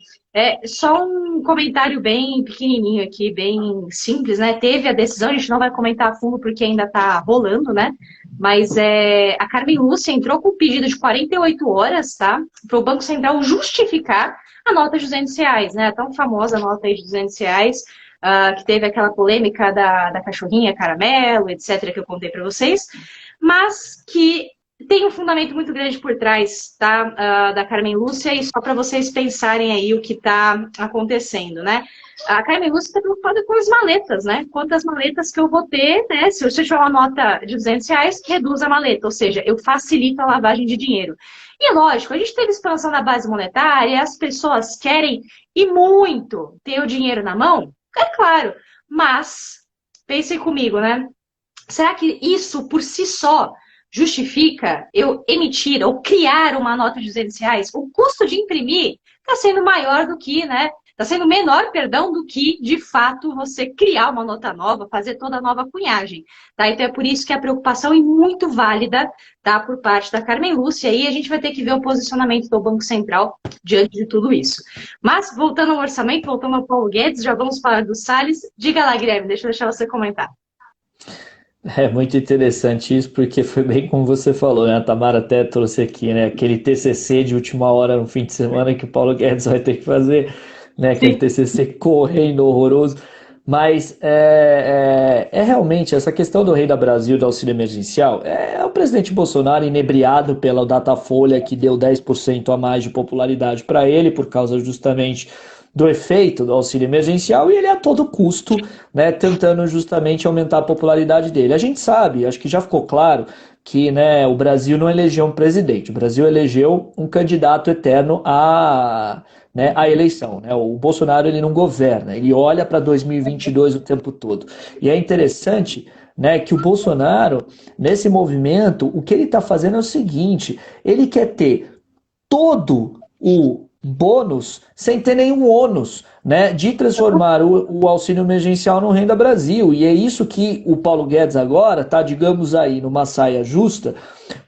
só um comentário bem pequenininho aqui, bem simples, né? Teve a decisão, a gente não vai comentar a fundo porque ainda está rolando, né? Mas a Carmen Lúcia entrou com um pedido de 48 horas, tá? Para o Banco Central justificar a nota de R$ 200, né? A tão famosa nota aí de R$ 200, que teve aquela polêmica da cachorrinha caramelo, etc., que eu contei para vocês, mas que tem um fundamento muito grande por trás, tá? Da Carmen Lúcia, e só para vocês pensarem aí o que está acontecendo, né? A Carmen Lúcia está preocupada com as maletas, né? Quantas maletas que eu vou ter, né? Se eu tiver uma nota de R$ 200, reduz a maleta, ou seja, eu facilito a lavagem de dinheiro. E lógico, a gente teve expansão da base monetária, as pessoas querem e muito ter o dinheiro na mão, é claro, mas pensem comigo, né? Será que isso por si só justifica eu emitir ou criar uma nota de R$ 200? O custo de imprimir está sendo maior do que, né? Está sendo menor, perdão, do que, de fato, você criar uma nota nova, fazer toda a nova cunhagem. Tá? Então é por isso que a preocupação é muito válida, tá, por parte da Carmen Lúcia, e a gente vai ter que ver o posicionamento do Banco Central diante de tudo isso. Mas, voltando ao orçamento, voltando ao Paulo Guedes, já vamos falar do Salles. Diga lá, Guilherme, deixa eu deixar você comentar. É muito interessante isso, porque foi bem como você falou, né? A Tamara até trouxe aqui, né? Aquele TCC de última hora no fim de semana que o Paulo Guedes vai ter que fazer, né? Aquele TCC correndo horroroso. Mas é realmente essa questão do Renda Brasil, do auxílio emergencial, é o presidente Bolsonaro inebriado pela Datafolha que deu 10% a mais de popularidade para ele, por causa justamente do efeito do auxílio emergencial, e ele a todo custo, né, tentando justamente aumentar a popularidade dele. A gente sabe, acho que já ficou claro, que, né, o Brasil não elegeu um presidente, o Brasil elegeu um candidato eterno à eleição. Né? O Bolsonaro ele não governa, ele olha para 2022 o tempo todo. E é interessante, né, que o Bolsonaro, nesse movimento, o que ele está fazendo é o seguinte, ele quer ter todo o bônus sem ter nenhum ônus, né, de transformar o auxílio emergencial no Renda Brasil. E é isso que o Paulo Guedes agora está, digamos aí, numa saia justa,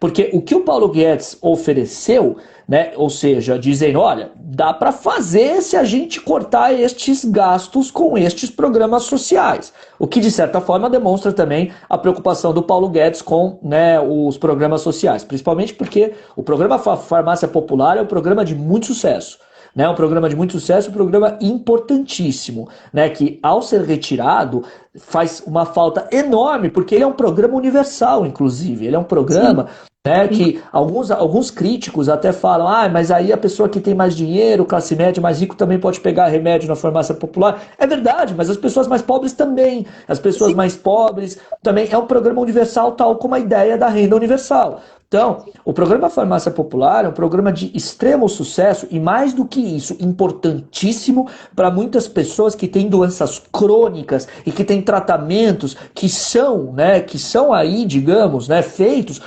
porque o que o Paulo Guedes ofereceu, né, ou seja, dizendo, olha, dá para fazer se a gente cortar estes gastos com estes programas sociais. O que, de certa forma, demonstra também a preocupação do Paulo Guedes com, né, os programas sociais, principalmente porque o programa Farmácia Popular é um programa de muito sucesso. Né, um programa de muito sucesso, um programa importantíssimo, né, que ao ser retirado faz uma falta enorme, porque ele é um programa universal, inclusive, ele é um programa, né, que alguns críticos até falam, mas aí a pessoa que tem mais dinheiro, classe média, mais rico, também pode pegar remédio na farmácia popular. É verdade, mas as pessoas mais pobres também, as pessoas mais pobres também, é um programa universal, tal como a ideia da renda universal. Então, o programa Farmácia Popular é um programa de extremo sucesso e, mais do que isso, importantíssimo para muitas pessoas que têm doenças crônicas e que têm tratamentos que são aí, digamos, né, feitos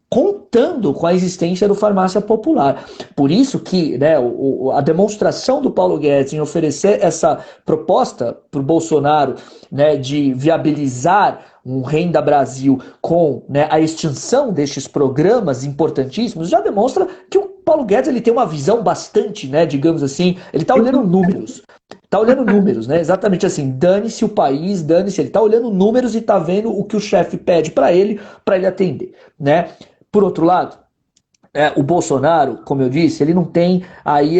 contando com a existência do Farmácia Popular. Por isso que, né, a demonstração do Paulo Guedes em oferecer essa proposta para o Bolsonaro, né, de viabilizar um Renda Brasil com, né, a extinção destes programas importantíssimos, já demonstra que o Paulo Guedes ele tem uma visão bastante, né, digamos assim, ele está olhando números. Tá olhando números, né? Exatamente assim, dane-se o país, dane-se, ele tá olhando números e tá vendo o que o chefe pede para ele atender, né? Por outro lado, o Bolsonaro, como eu disse, ele não tem aí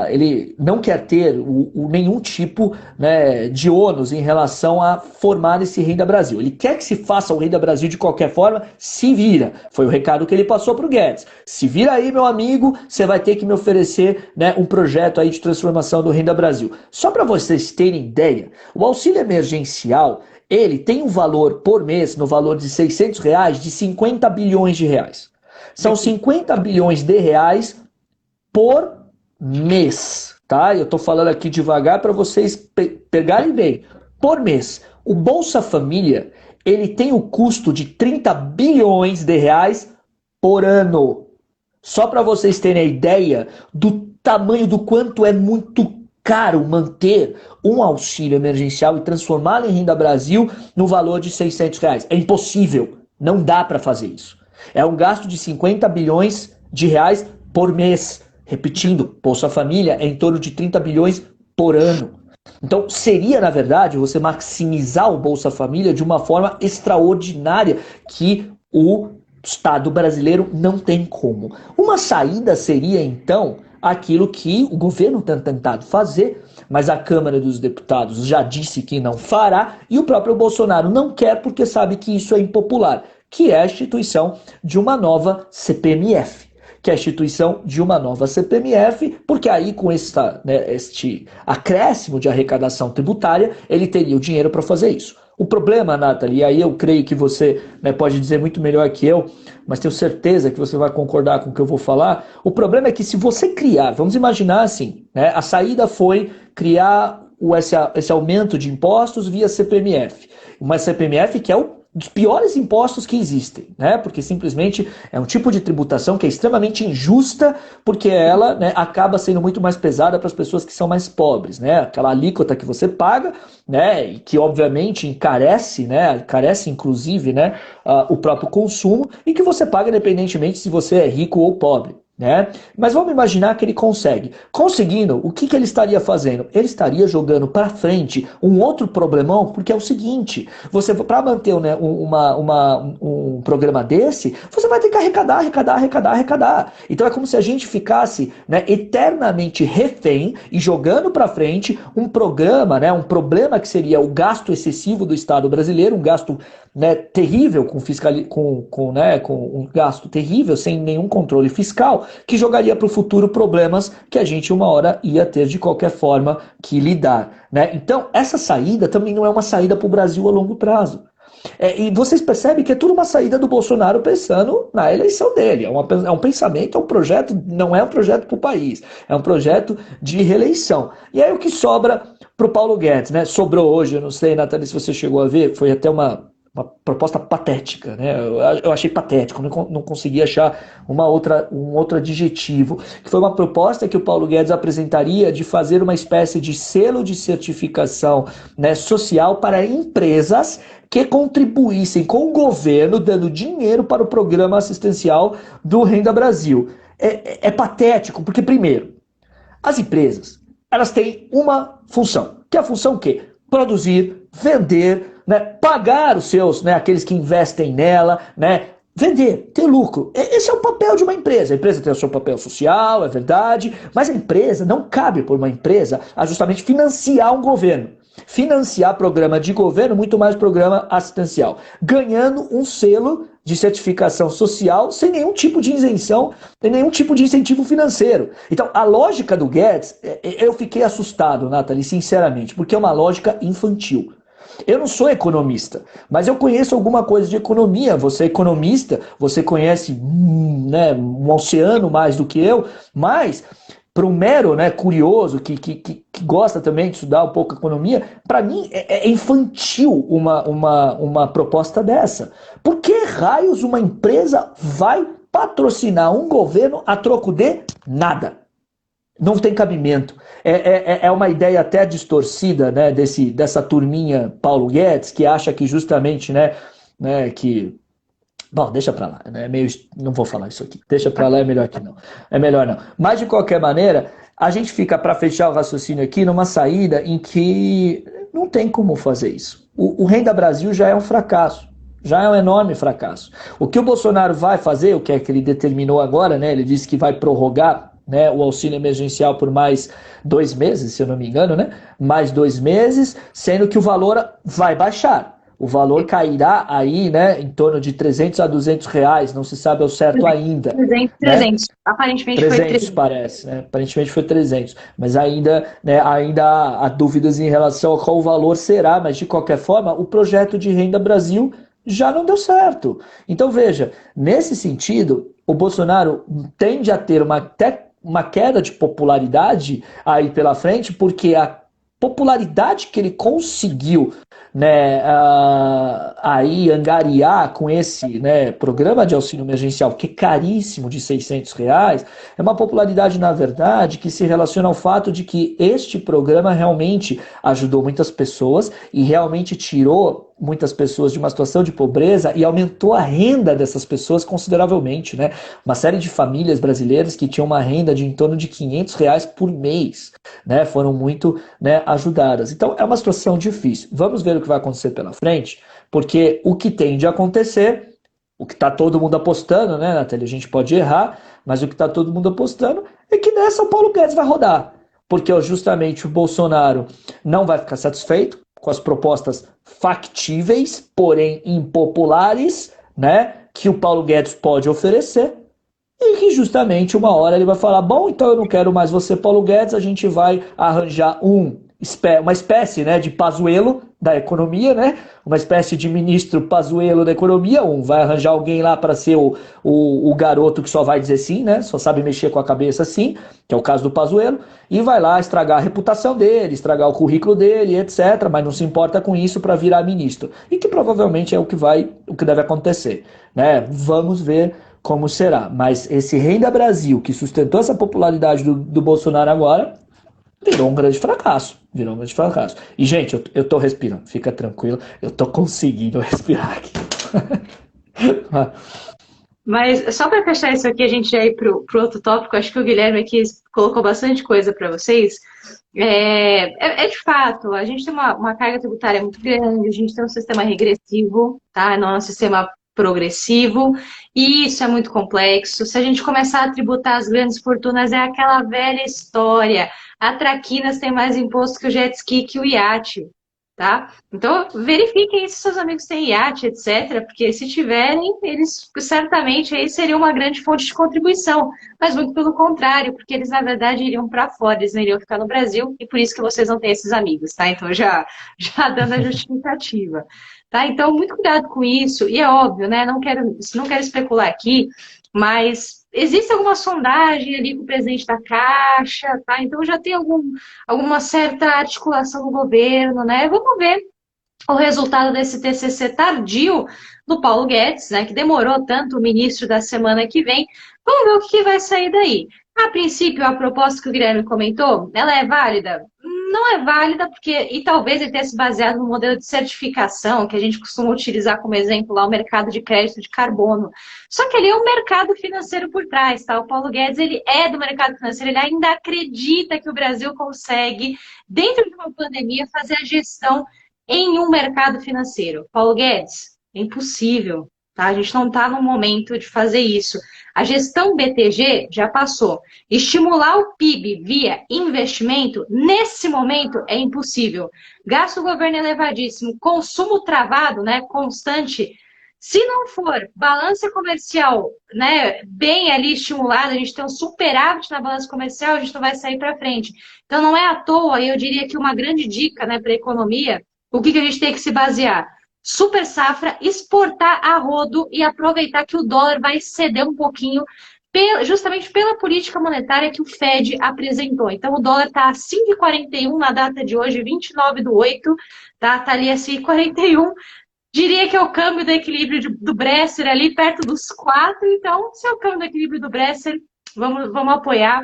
ele não quer ter nenhum tipo, né, de ônus em relação a formar esse Renda Brasil. Ele quer que se faça o Renda Brasil de qualquer forma, se vira. Foi o recado que ele passou para o Guedes. Se vira aí, meu amigo, você vai ter que me oferecer, né, um projeto aí de transformação do Renda Brasil. Só para vocês terem ideia, o auxílio emergencial, ele tem um valor por mês, no valor de R$ 600, de 50 bilhões de reais. São 50 bilhões de reais por mês, tá? Eu tô falando aqui devagar para vocês pegarem bem. Por mês. O Bolsa Família, ele tem o custo de 30 bilhões de reais por ano. Só para vocês terem a ideia do tamanho do quanto é muito caro manter um auxílio emergencial e transformá-lo em Renda Brasil no valor de R$ 600. É impossível. Não dá para fazer isso. É um gasto de 50 bilhões de reais por mês. Repetindo, Bolsa Família é em torno de 30 bilhões por ano. Então, seria, na verdade, você maximizar o Bolsa Família de uma forma extraordinária que o Estado brasileiro não tem como. Uma saída seria, então, aquilo que o governo tem tentado fazer, mas a Câmara dos Deputados já disse que não fará e o próprio Bolsonaro não quer porque sabe que isso é impopular, que é a instituição de uma nova CPMF. Que é a instituição de uma nova CPMF, porque aí com este acréscimo de arrecadação tributária, ele teria o dinheiro para fazer isso. O problema, Nathalie, e aí eu creio que você, né, pode dizer muito melhor que eu, mas tenho certeza que você vai concordar com o que eu vou falar, o problema é que se você criar, vamos imaginar assim, né, a saída foi criar esse aumento de impostos via CPMF. Uma CPMF que é dos piores impostos que existem, né? Porque simplesmente é um tipo de tributação que é extremamente injusta, porque ela, né, acaba sendo muito mais pesada para as pessoas que são mais pobres, né? Aquela alíquota que você paga, né, e que obviamente encarece, né, encarece inclusive, né, o próprio consumo e que você paga independentemente se você é rico ou pobre. Né? Mas vamos imaginar que ele consegue. Conseguindo, o que ele estaria fazendo? Ele estaria jogando para frente um outro problemão, porque é o seguinte, você para manter, né, um programa desse, você vai ter que arrecadar. Então é como se a gente ficasse, né, eternamente refém e jogando para frente um programa, né, um problema que seria o gasto excessivo do Estado brasileiro, um gasto, né, terrível com um gasto terrível, sem nenhum controle fiscal, que jogaria para o futuro problemas que a gente uma hora ia ter de qualquer forma que lidar. Né? Então, essa saída também não é uma saída para o Brasil a longo prazo. E vocês percebem que é tudo uma saída do Bolsonaro pensando na eleição dele. É um pensamento, é um projeto, não é um projeto para o país, é um projeto de reeleição. E aí o que sobra para o Paulo Guedes, né? Sobrou hoje, eu não sei, Nathalie, se você chegou a ver, foi até uma proposta patética, né? Eu achei patético, não consegui achar um outro adjetivo, que foi uma proposta que o Paulo Guedes apresentaria de fazer uma espécie de selo de certificação, né, social para empresas que contribuíssem com o governo, dando dinheiro para o programa assistencial do Renda Brasil. É patético, porque primeiro, as empresas, elas têm uma função, que é a função o quê? Produzir, vender, né, pagar os seus, né, aqueles que investem nela, né, vender, ter lucro. Esse é o papel de uma empresa. A empresa tem o seu papel social, é verdade, mas a empresa, não cabe por uma empresa a justamente financiar um governo. Financiar programa de governo, muito mais programa assistencial. Ganhando um selo de certificação social sem nenhum tipo de isenção, sem nenhum tipo de incentivo financeiro. Então, a lógica do Guedes, eu fiquei assustado, Nathalie, sinceramente, porque é uma lógica infantil. Eu não sou economista, mas eu conheço alguma coisa de economia. Você é economista, você conhece né, um oceano mais do que eu, mas para um mero, né, curioso que gosta também de estudar um pouco economia, para mim é infantil uma proposta dessa. Por que raios uma empresa vai patrocinar um governo a troco de nada? Não tem cabimento. É uma ideia até distorcida, né, dessa turminha Paulo Guedes, que acha que justamente, né, que... Bom, deixa pra lá, né, não vou falar isso aqui. Deixa pra lá, é melhor que não. É melhor não. Mas, de qualquer maneira, a gente fica, para fechar o raciocínio aqui, numa saída em que não tem como fazer isso. O Renda Brasil já é um fracasso. Já é um enorme fracasso. O que o Bolsonaro vai fazer, o que é que ele determinou agora, né? Ele disse que vai prorrogar, né, o auxílio emergencial por mais 2 meses, se eu não me engano, né? Mais 2 meses, sendo que o valor vai baixar. O valor cairá aí, né, em torno de 300 a 200 reais, não se sabe ao certo ainda, 300, né? 300. Aparentemente foi 300 300. parece, né? Aparentemente foi 300, mas ainda, né, ainda há dúvidas em relação a qual o valor será, mas de qualquer forma, o projeto de Renda Brasil já não deu certo. Então veja, nesse sentido, o Bolsonaro tende a ter até uma queda de popularidade aí pela frente, porque a popularidade que ele conseguiu, né, aí angariar com esse, né, programa de auxílio emergencial, que é caríssimo, de R$ 600, é uma popularidade, na verdade, que se relaciona ao fato de que este programa realmente ajudou muitas pessoas e realmente tirou muitas pessoas de uma situação de pobreza e aumentou a renda dessas pessoas consideravelmente, né? Uma série de famílias brasileiras que tinham uma renda de em torno de R$ 500 por mês, né? Foram muito, né, ajudadas. Então é uma situação difícil. Vamos ver o que vai acontecer pela frente, porque o que tem de acontecer, o que está todo mundo apostando, né, Nathalie? A gente pode errar, mas o que está todo mundo apostando é que nessa o Paulo Guedes vai rodar. Porque justamente o Bolsonaro não vai ficar satisfeito com as propostas factíveis, porém impopulares, né, que o Paulo Guedes pode oferecer, e que justamente uma hora ele vai falar, bom, então eu não quero mais você, Paulo Guedes, a gente vai arranjar uma espécie, né, de Pazuello da economia, né, uma espécie de ministro Pazuello da economia, vai arranjar alguém lá para ser o garoto que só vai dizer sim, né, só sabe mexer com a cabeça sim, que é o caso do Pazuello, e vai lá estragar a reputação dele, estragar o currículo dele, etc, mas não se importa com isso para virar ministro, e que provavelmente é o que deve acontecer, né, vamos ver como será. Mas esse Renda Brasil, que sustentou essa popularidade do Bolsonaro agora, virou um grande fracasso. Virou um grande fracasso. E, gente, eu tô respirando, fica tranquilo, eu tô conseguindo respirar aqui. Mas só para fechar isso aqui, a gente já ir pro outro tópico, acho que o Guilherme aqui colocou bastante coisa para vocês. De fato, a gente tem uma carga tributária muito grande, a gente tem um sistema regressivo, tá? Não é um sistema progressivo, e isso é muito complexo. Se a gente começar a tributar as grandes fortunas, é aquela velha história. A traquinas tem mais imposto que o jet ski, que o iate, tá? Então, verifiquem se seus amigos têm iate, etc., porque se tiverem, eles certamente aí seriam uma grande fonte de contribuição, mas muito pelo contrário, porque eles, na verdade, iriam para fora, eles não iriam ficar no Brasil, e por isso que vocês não têm esses amigos, tá? Então, já dando a justificativa. Tá? Então, muito cuidado com isso. E é óbvio, né? Não quero especular aqui, mas existe alguma sondagem ali com o presidente da Caixa, tá? Então já tem alguma certa articulação no governo, né? Vamos ver o resultado desse TCC tardio do Paulo Guedes, né? Que demorou tanto, o ministro da semana que vem. Vamos ver o que vai sair daí. A princípio, a proposta que o Guilherme comentou, ela é válida? Não é válida, porque, e talvez ele tenha se baseado no modelo de certificação, que a gente costuma utilizar como exemplo lá, o mercado de crédito de carbono. Só que ele é um mercado financeiro por trás, tá? O Paulo Guedes, ele é do mercado financeiro, ele ainda acredita que o Brasil consegue, dentro de uma pandemia, fazer a gestão em um mercado financeiro. Paulo Guedes, é impossível, tá? A gente não está no momento de fazer isso. A gestão BTG já passou. Estimular o PIB via investimento, nesse momento, é impossível. Gasto do governo elevadíssimo, consumo travado, né, constante. Se não for balança comercial, né, bem ali estimulada, a gente tem um superávit na balança comercial, a gente não vai sair para frente. Então, não é à toa, eu diria que uma grande dica, né, para a economia, o que a gente tem que se basear? Super safra, exportar a rodo e aproveitar que o dólar vai ceder um pouquinho, justamente pela política monetária que o Fed apresentou. Então, o dólar está a 5,41 na data de hoje, 29/8, tá ali a 5,41. Diria que é o câmbio do equilíbrio do Bresser ali, perto dos 4. Então, se é o câmbio do equilíbrio do Bresser, vamos apoiar,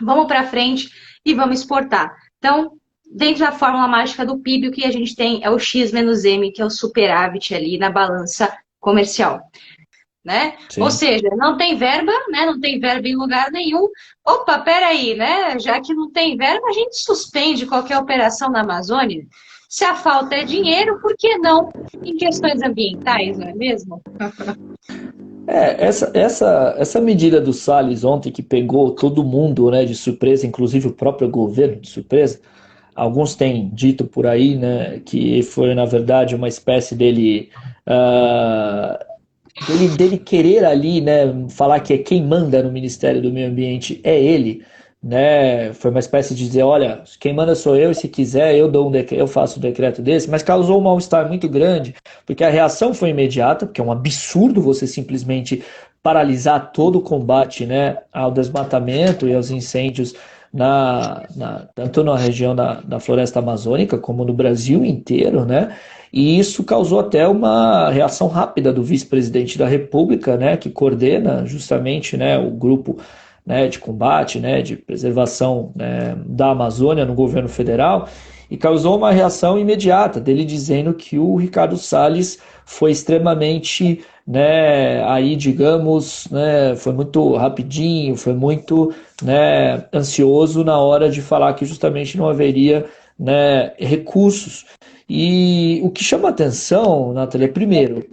vamos para frente e vamos exportar. Então, dentro da fórmula mágica do PIB, o que a gente tem é o X menos M, que é o superávit ali na balança comercial. Né? Ou seja, não tem verba, né? Não tem verba em lugar nenhum. Opa, peraí, né? Já que não tem verba, a gente suspende qualquer operação na Amazônia. Se a falta é dinheiro, por que não em questões ambientais, não é mesmo? Essa medida do Salles ontem que pegou todo mundo, né, de surpresa, inclusive o próprio governo de surpresa. Alguns têm dito por aí, né, que foi na verdade uma espécie ah, dele querer ali, né, falar que quem manda no Ministério do Meio Ambiente é ele, né? Foi uma espécie de dizer, olha, quem manda sou eu e se quiser eu faço um decreto desse, mas causou um mal-estar muito grande, porque a reação foi imediata, porque é um absurdo você simplesmente paralisar todo o combate, né, ao desmatamento e aos incêndios tanto na região da floresta amazônica como no Brasil inteiro, né? E isso causou até uma reação rápida do vice-presidente da República, né, que coordena justamente, né, o grupo, né, de combate, né, de preservação, né, da Amazônia no governo federal, e causou uma reação imediata dele dizendo que o Ricardo Salles foi extremamente, né, aí digamos, né, foi muito rapidinho, foi muito, né, ansioso na hora de falar que justamente não haveria, né, recursos. E o que chama atenção, Nathalie, é primeiro,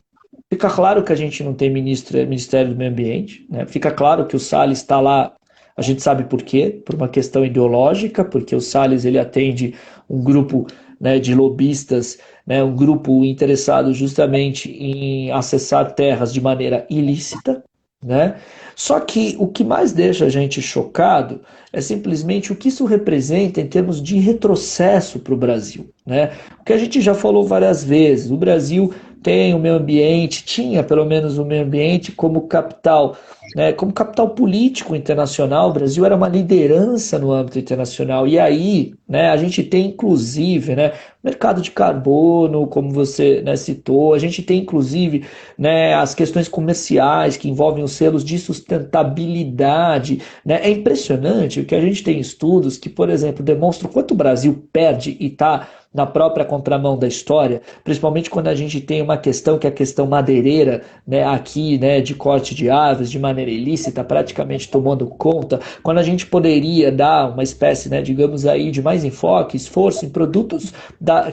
fica claro que a gente não tem Ministério do Meio Ambiente, né? Fica claro que o Salles está lá, a gente sabe por quê, por uma questão ideológica, porque o Salles ele atende um grupo, né, de lobistas, né, um grupo interessado justamente em acessar terras de maneira ilícita, né? Só que o que mais deixa a gente chocado é simplesmente o que isso representa em termos de retrocesso para o Brasil, né? O que a gente já falou várias vezes, o Brasil tem o meio ambiente, tinha pelo menos o meio ambiente como capital, né, como capital político internacional. O Brasil era uma liderança no âmbito internacional. E aí, né, a gente tem inclusive, né, mercado de carbono, como você, né, citou, a gente tem inclusive, né, as questões comerciais que envolvem os selos de sustentabilidade, né. É impressionante o que a gente tem estudos que, por exemplo, demonstram quanto o Brasil perde e está na própria contramão da história, principalmente quando a gente tem uma questão que é a questão madeireira, né, aqui, né, de corte de árvores de maneira ilícita, praticamente tomando conta, quando a gente poderia dar uma espécie, né, digamos aí, de mais enfoque, esforço em produtos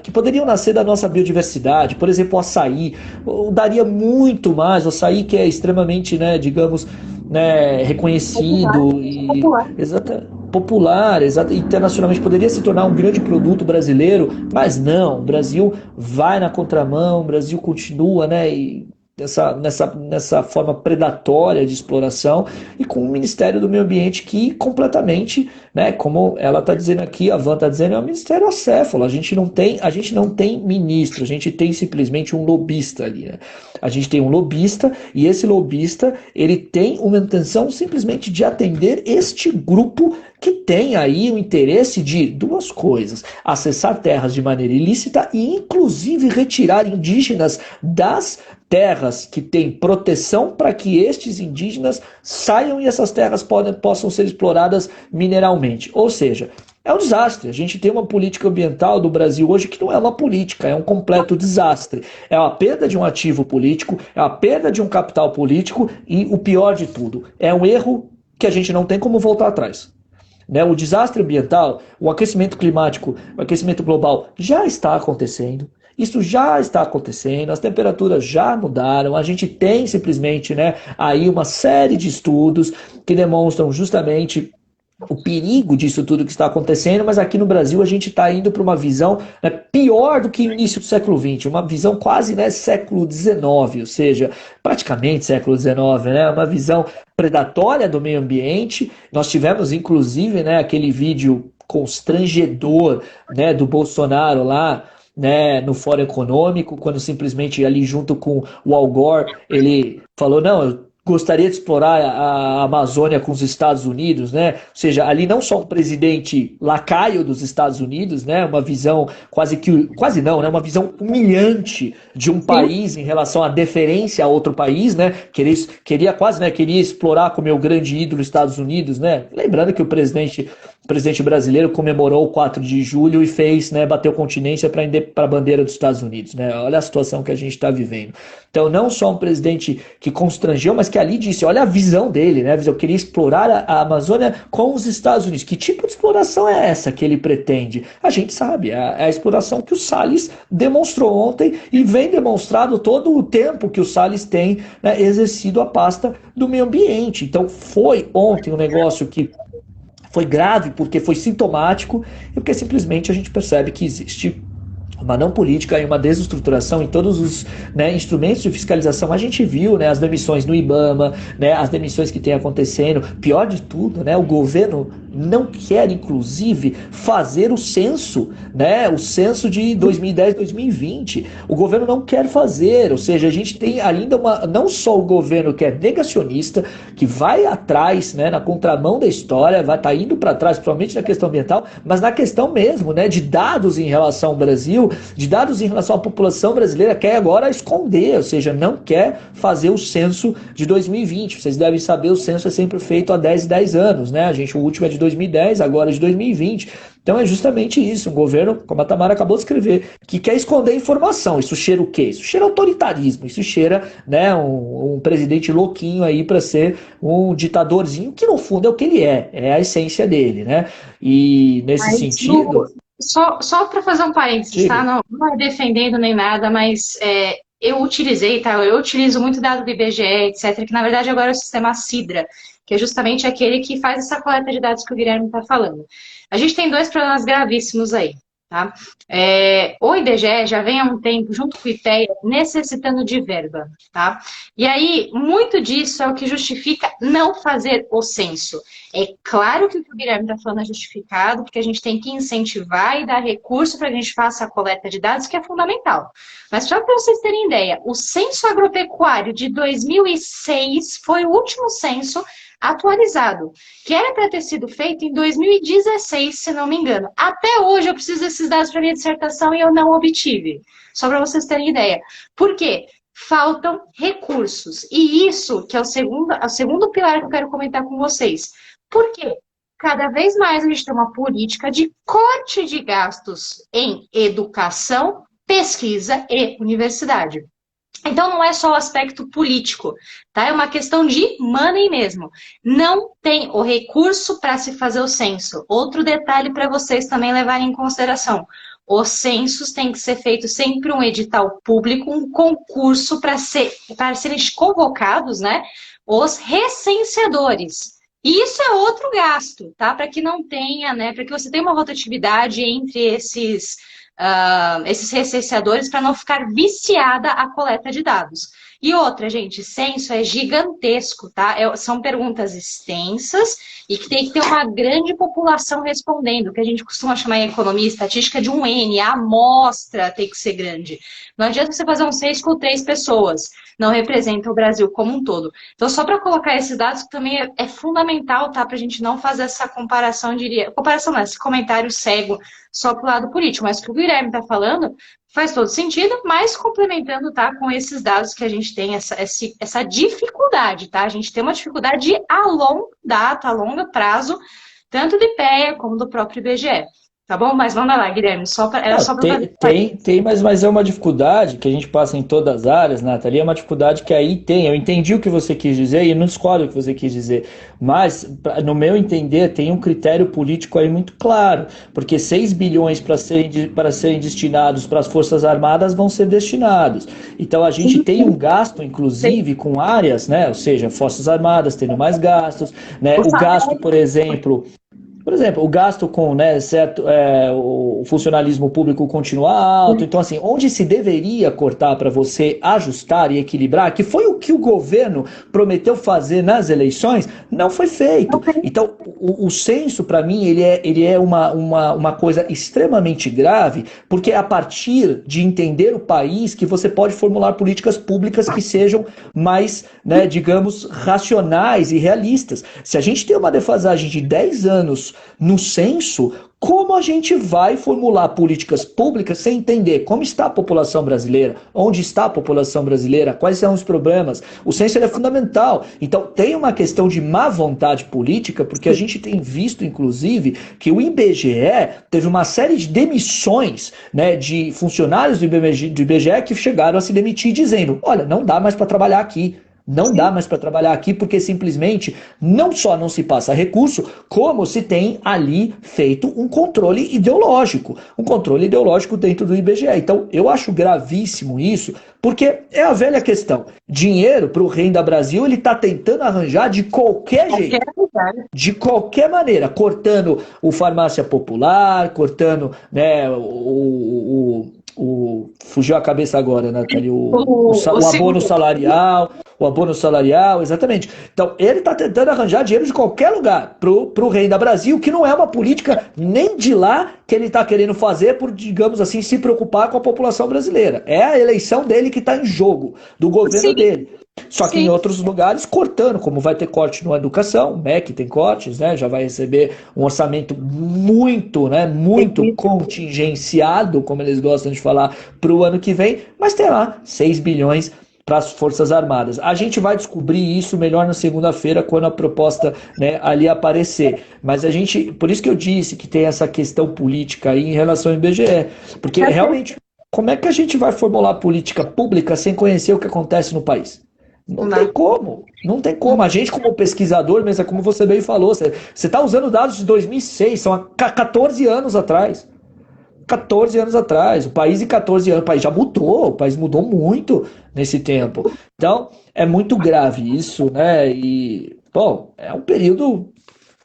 que poderiam nascer da nossa biodiversidade, por exemplo, o açaí, daria muito mais, o açaí que é extremamente, né, digamos, né, Popular. reconhecido e Popular. popular, internacionalmente poderia se tornar um grande produto brasileiro, mas não, o Brasil vai na contramão, o Brasil continua, né, nessa forma predatória de exploração e com o Ministério do Meio Ambiente que completamente, né, como ela está dizendo aqui, a Van está dizendo, é um ministério acéfalo, a gente não tem ministro, a gente tem simplesmente um lobista ali, né? A gente tem um lobista e esse lobista ele tem uma intenção simplesmente de atender este grupo que tem aí o interesse de duas coisas: acessar terras de maneira ilícita e inclusive retirar indígenas das terras que têm proteção para que estes indígenas saiam e essas terras possam ser exploradas mineralmente. Ou seja, é um desastre. A gente tem uma política ambiental do Brasil hoje que não é uma política, é um completo desastre. É a perda de um ativo político, é a perda de um capital político e o pior de tudo, é um erro que a gente não tem como voltar atrás. Né? O desastre ambiental, o aquecimento climático, o aquecimento global já está acontecendo. Isso já está acontecendo, as temperaturas já mudaram, a gente tem simplesmente, né, aí uma série de estudos que demonstram justamente o perigo disso tudo que está acontecendo, mas aqui no Brasil a gente está indo para uma visão, né, pior do que o início do século XX, uma visão quase, né, século XIX, ou seja, praticamente século XIX, né, uma visão predatória do meio ambiente. Nós tivemos inclusive, né, aquele vídeo constrangedor, né, do Bolsonaro lá, né, no Fórum Econômico, quando simplesmente ali junto com o Al Gore, ele falou, não, eu gostaria de explorar a Amazônia com os Estados Unidos, né? Ou seja, ali não só um presidente lacaio dos Estados Unidos, né? Uma visão quase não, né? Uma visão humilhante de um Sim. país em relação à deferência a outro país, né? Queria quase, né? Queria explorar com o meu grande ídolo Estados Unidos, né? Lembrando que o presidente o presidente brasileiro comemorou o 4 de julho e fez, né, bateu continência para a bandeira dos Estados Unidos, né? Olha a situação que a gente está vivendo. Então, não só um presidente que constrangeu, mas que ali disse, olha a visão dele, né? Eu queria explorar a Amazônia com os Estados Unidos. Que tipo de exploração é essa que ele pretende? A gente sabe, é a exploração que o Salles demonstrou ontem e vem demonstrado todo o tempo que o Salles tem, né, exercido a pasta do meio ambiente. Então, foi ontem um negócio que foi grave porque foi sintomático e porque simplesmente a gente percebe que existe uma não política e uma desestruturação em todos os, né, instrumentos de fiscalização. A gente viu, né, as demissões no IBAMA, né, as demissões que tem acontecendo. Pior de tudo, né, o governo não quer, inclusive, fazer o censo, né, o censo de 2010, 2020. O governo não quer fazer, ou seja, a gente tem ainda não só o governo que é negacionista, que vai atrás, né, na contramão da história, vai estar indo para trás, principalmente na questão ambiental, mas na questão mesmo, né, de dados em relação ao Brasil, de dados em relação à população brasileira, quer agora esconder, ou seja, não quer fazer o censo de 2020. Vocês devem saber, o censo é sempre feito há 10 e 10 anos, né? O último é de 2010, agora é de 2020. Então é justamente isso, um governo, como a Tamara acabou de escrever, que quer esconder informação. Isso cheira o quê? Isso cheira autoritarismo, isso cheira, né, um presidente louquinho aí para ser um ditadorzinho, que no fundo é o que ele é a essência dele, né? E nesse sentido... Só para fazer um parênteses, tá? Não é defendendo nem nada, mas eu utilizei, tá? Eu utilizo muito dado do IBGE, etc., que na verdade agora é o sistema Sidra, que é justamente aquele que faz essa coleta de dados que o Guilherme está falando. A gente tem dois problemas gravíssimos aí, tá? O IBGE já vem há um tempo, junto com o IPEA, necessitando de verba, tá? E aí, muito disso é o que justifica não fazer o censo. É claro que o que o Guilherme está falando é justificado, porque a gente tem que incentivar e dar recurso para que a gente faça a coleta de dados, que é fundamental. Mas só para vocês terem ideia, o censo agropecuário de 2006 foi o último censo atualizado, que era para ter sido feito em 2016, se não me engano. Até hoje eu preciso desses dados para minha dissertação e eu não obtive. Só para vocês terem ideia. Por quê? Faltam recursos. E isso que é o segundo pilar que eu quero comentar com vocês. Por quê? Cada vez mais a gente tem uma política de corte de gastos em educação, pesquisa e universidade. Então, não é só o aspecto político, tá? É uma questão de money mesmo. Não tem o recurso para se fazer o censo. Outro detalhe para vocês também levarem em consideração. Os censos têm que ser feito sempre um edital público, um concurso para serem convocados, né, os recenseadores. E isso é outro gasto, tá? Para que não tenha, né, para que você tenha uma rotatividade entre esses recenseadores para não ficar viciada a coleta de dados. E outra, gente, censo é gigantesco, tá? São perguntas extensas e que tem que ter uma grande população respondendo, que a gente costuma chamar em economia estatística de um N, a amostra tem que ser grande. Não adianta você fazer um censo com 3 pessoas, não representa o Brasil como um todo. Então, só para colocar esses dados, que também é fundamental, tá? Para a gente não fazer essa comparação, comparação não, esse comentário cego só para o lado político, mas o que o Guilherme está falando faz todo sentido, mas complementando, tá, com esses dados que a gente tem, essa dificuldade, tá? A gente tem uma dificuldade a longa data, a longo prazo, tanto do IPEA como do próprio IBGE. Tá bom? Mas vamos lá, Guilherme, era só para... Tem, mas é uma dificuldade que a gente passa em todas as áreas, Nathalie, é uma dificuldade que aí tem. Eu entendi o que você quis dizer e não discordo do que você quis dizer, mas, no meu entender, tem um critério político aí muito claro, porque 6 bilhões para serem destinados para as Forças Armadas vão ser destinados. Então, a gente tem um gasto, inclusive, com áreas, né? Ou seja, Forças Armadas tendo mais gastos, né? O gasto, por exemplo, o gasto com, né, o funcionalismo público continua alto. Então, assim, onde se deveria cortar para você ajustar e equilibrar, que foi o que o governo prometeu fazer nas eleições, não foi feito. Então, o censo, para mim, ele é uma coisa extremamente grave, porque é a partir de entender o país que você pode formular políticas públicas que sejam mais, né, digamos, racionais e realistas. Se a gente tem uma defasagem de 10 anos dados no censo, como a gente vai formular políticas públicas sem entender como está a população brasileira, onde está a população brasileira, quais são os problemas? O censo é fundamental. Então, tem uma questão de má vontade política, porque a gente tem visto, inclusive, que o IBGE teve uma série de demissões, né, de funcionários do IBGE que chegaram a se demitir dizendo, olha, não dá mais para trabalhar aqui. Não dá mais para trabalhar aqui porque simplesmente não só não se passa recurso, como se tem ali feito um controle ideológico dentro do IBGE. Então, eu acho gravíssimo isso, porque é a velha questão. Dinheiro para o Renda Brasil, ele está tentando arranjar de qualquer jeito, de qualquer maneira, cortando o farmácia popular, cortando, né, fugiu a cabeça agora, Nathalie, o abono salarial, exatamente. Então, ele está tentando arranjar dinheiro de qualquer lugar para o Renda Brasil, que não é uma política nem de lá que ele está querendo fazer por, digamos assim, se preocupar com a população brasileira. É a eleição dele que está em jogo, do governo dele. Só que em outros lugares cortando, como vai ter corte na educação, o MEC tem cortes, né? Já vai receber um orçamento muito, né? Muito contingenciado, como eles gostam de falar, para o ano que vem, mas tem lá 6 bilhões para as Forças Armadas. A gente vai descobrir isso melhor na segunda-feira, quando a proposta, né, ali aparecer. Mas a gente, por isso que eu disse que tem essa questão política aí em relação ao IBGE, porque realmente, como é que a gente vai formular política pública sem conhecer o que acontece no país? Não tem como, não tem como. A gente, como pesquisador, mesmo como você bem falou, você está usando dados de 2006, são há 14 anos atrás. 14 anos atrás, o país em 14 anos, o país já mudou, o país mudou muito nesse tempo. Então, é muito grave isso, né? E, bom, é um período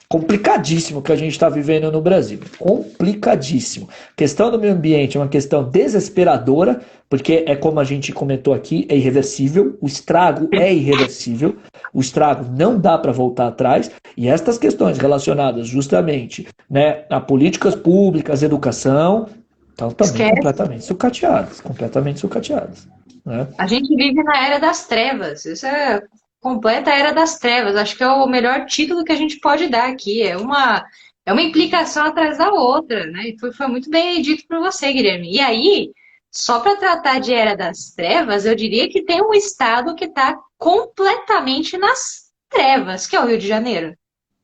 complicadíssimo que a gente está vivendo no Brasil. Complicadíssimo. A questão do meio ambiente é uma questão desesperadora, porque é como a gente comentou aqui, é irreversível, o estrago é irreversível, o estrago não dá para voltar atrás, e estas questões relacionadas justamente, né, a políticas públicas, educação, estão também completamente sucateadas. Né? A gente vive na era das trevas, isso é completa era das trevas, acho que é o melhor título que a gente pode dar aqui, é uma implicação atrás da outra, né? E foi muito bem dito por você, Guilherme. E aí, só para tratar de era das trevas, eu diria que tem um estado que está completamente nas trevas, que é o Rio de Janeiro.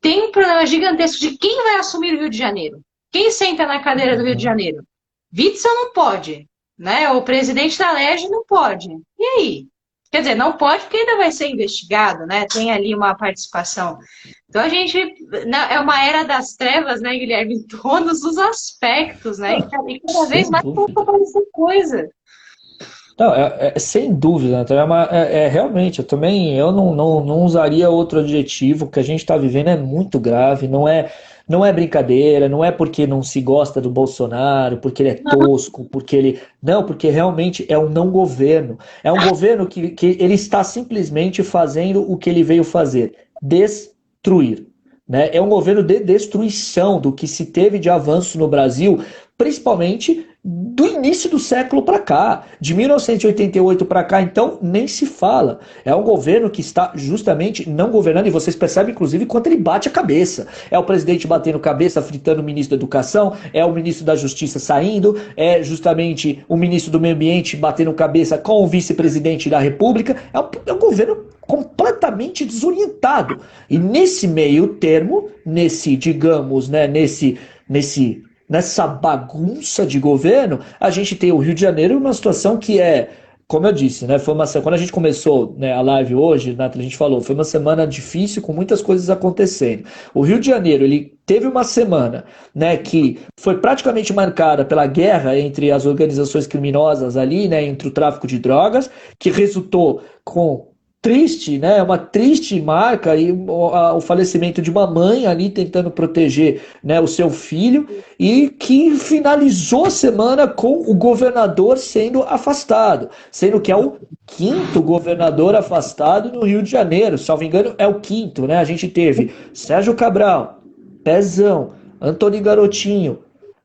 Tem um problema gigantesco de quem vai assumir o Rio de Janeiro. Quem senta na cadeira do Rio de Janeiro? Witzel não pode, né? O presidente da LERJ não pode. E aí? Quer dizer, não pode porque ainda vai ser investigado, né? Tem ali uma participação. Então a gente é uma era das trevas, né, Guilherme? Em todos os aspectos, né? E cada vez mais pouco aparecer coisa. Não, sem dúvida, né? Realmente, eu não usaria outro adjetivo, que a gente está vivendo é muito grave, não é brincadeira, não é porque não se gosta do Bolsonaro, porque ele é tosco, porque realmente é um não governo. É um governo que ele está simplesmente fazendo o que ele veio fazer, destruir. Né? É um governo de destruição do que se teve de avanço no Brasil, principalmente do início do século para cá, de 1988 para cá, então nem se fala. É um governo que está justamente não governando, e vocês percebem inclusive quanto ele bate a cabeça. É o presidente batendo cabeça, fritando o ministro da Educação, é o ministro da Justiça saindo, é justamente o ministro do Meio Ambiente batendo cabeça com o vice-presidente da República. É um governo completamente desorientado. E nesse meio termo, digamos, né, nessa bagunça de governo, a gente tem o Rio de Janeiro uma situação que é, como eu disse, né, quando a gente começou, né, a live hoje, Nathalie, a gente falou, foi uma semana difícil com muitas coisas acontecendo. O Rio de Janeiro, ele teve uma semana, né, que foi praticamente marcada pela guerra entre as organizações criminosas ali, né, entre o tráfico de drogas, que resultou com uma triste marca e o falecimento de uma mãe ali tentando proteger, né, o seu filho, e que finalizou a semana com o governador sendo afastado, sendo que é o quinto governador afastado no Rio de Janeiro, salvo engano é o quinto, né? A gente teve Sérgio Cabral, Pezão, Antônio Garotinho,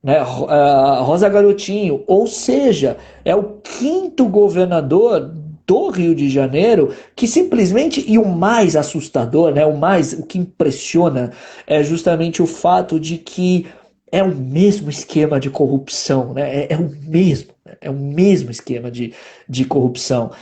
né, Rosa Garotinho, ou seja, é o quinto governador do Rio de Janeiro, que simplesmente, e o mais assustador, né, o que impressiona é justamente o fato de que é o mesmo esquema de corrupção, né? É o mesmo esquema de corrupção.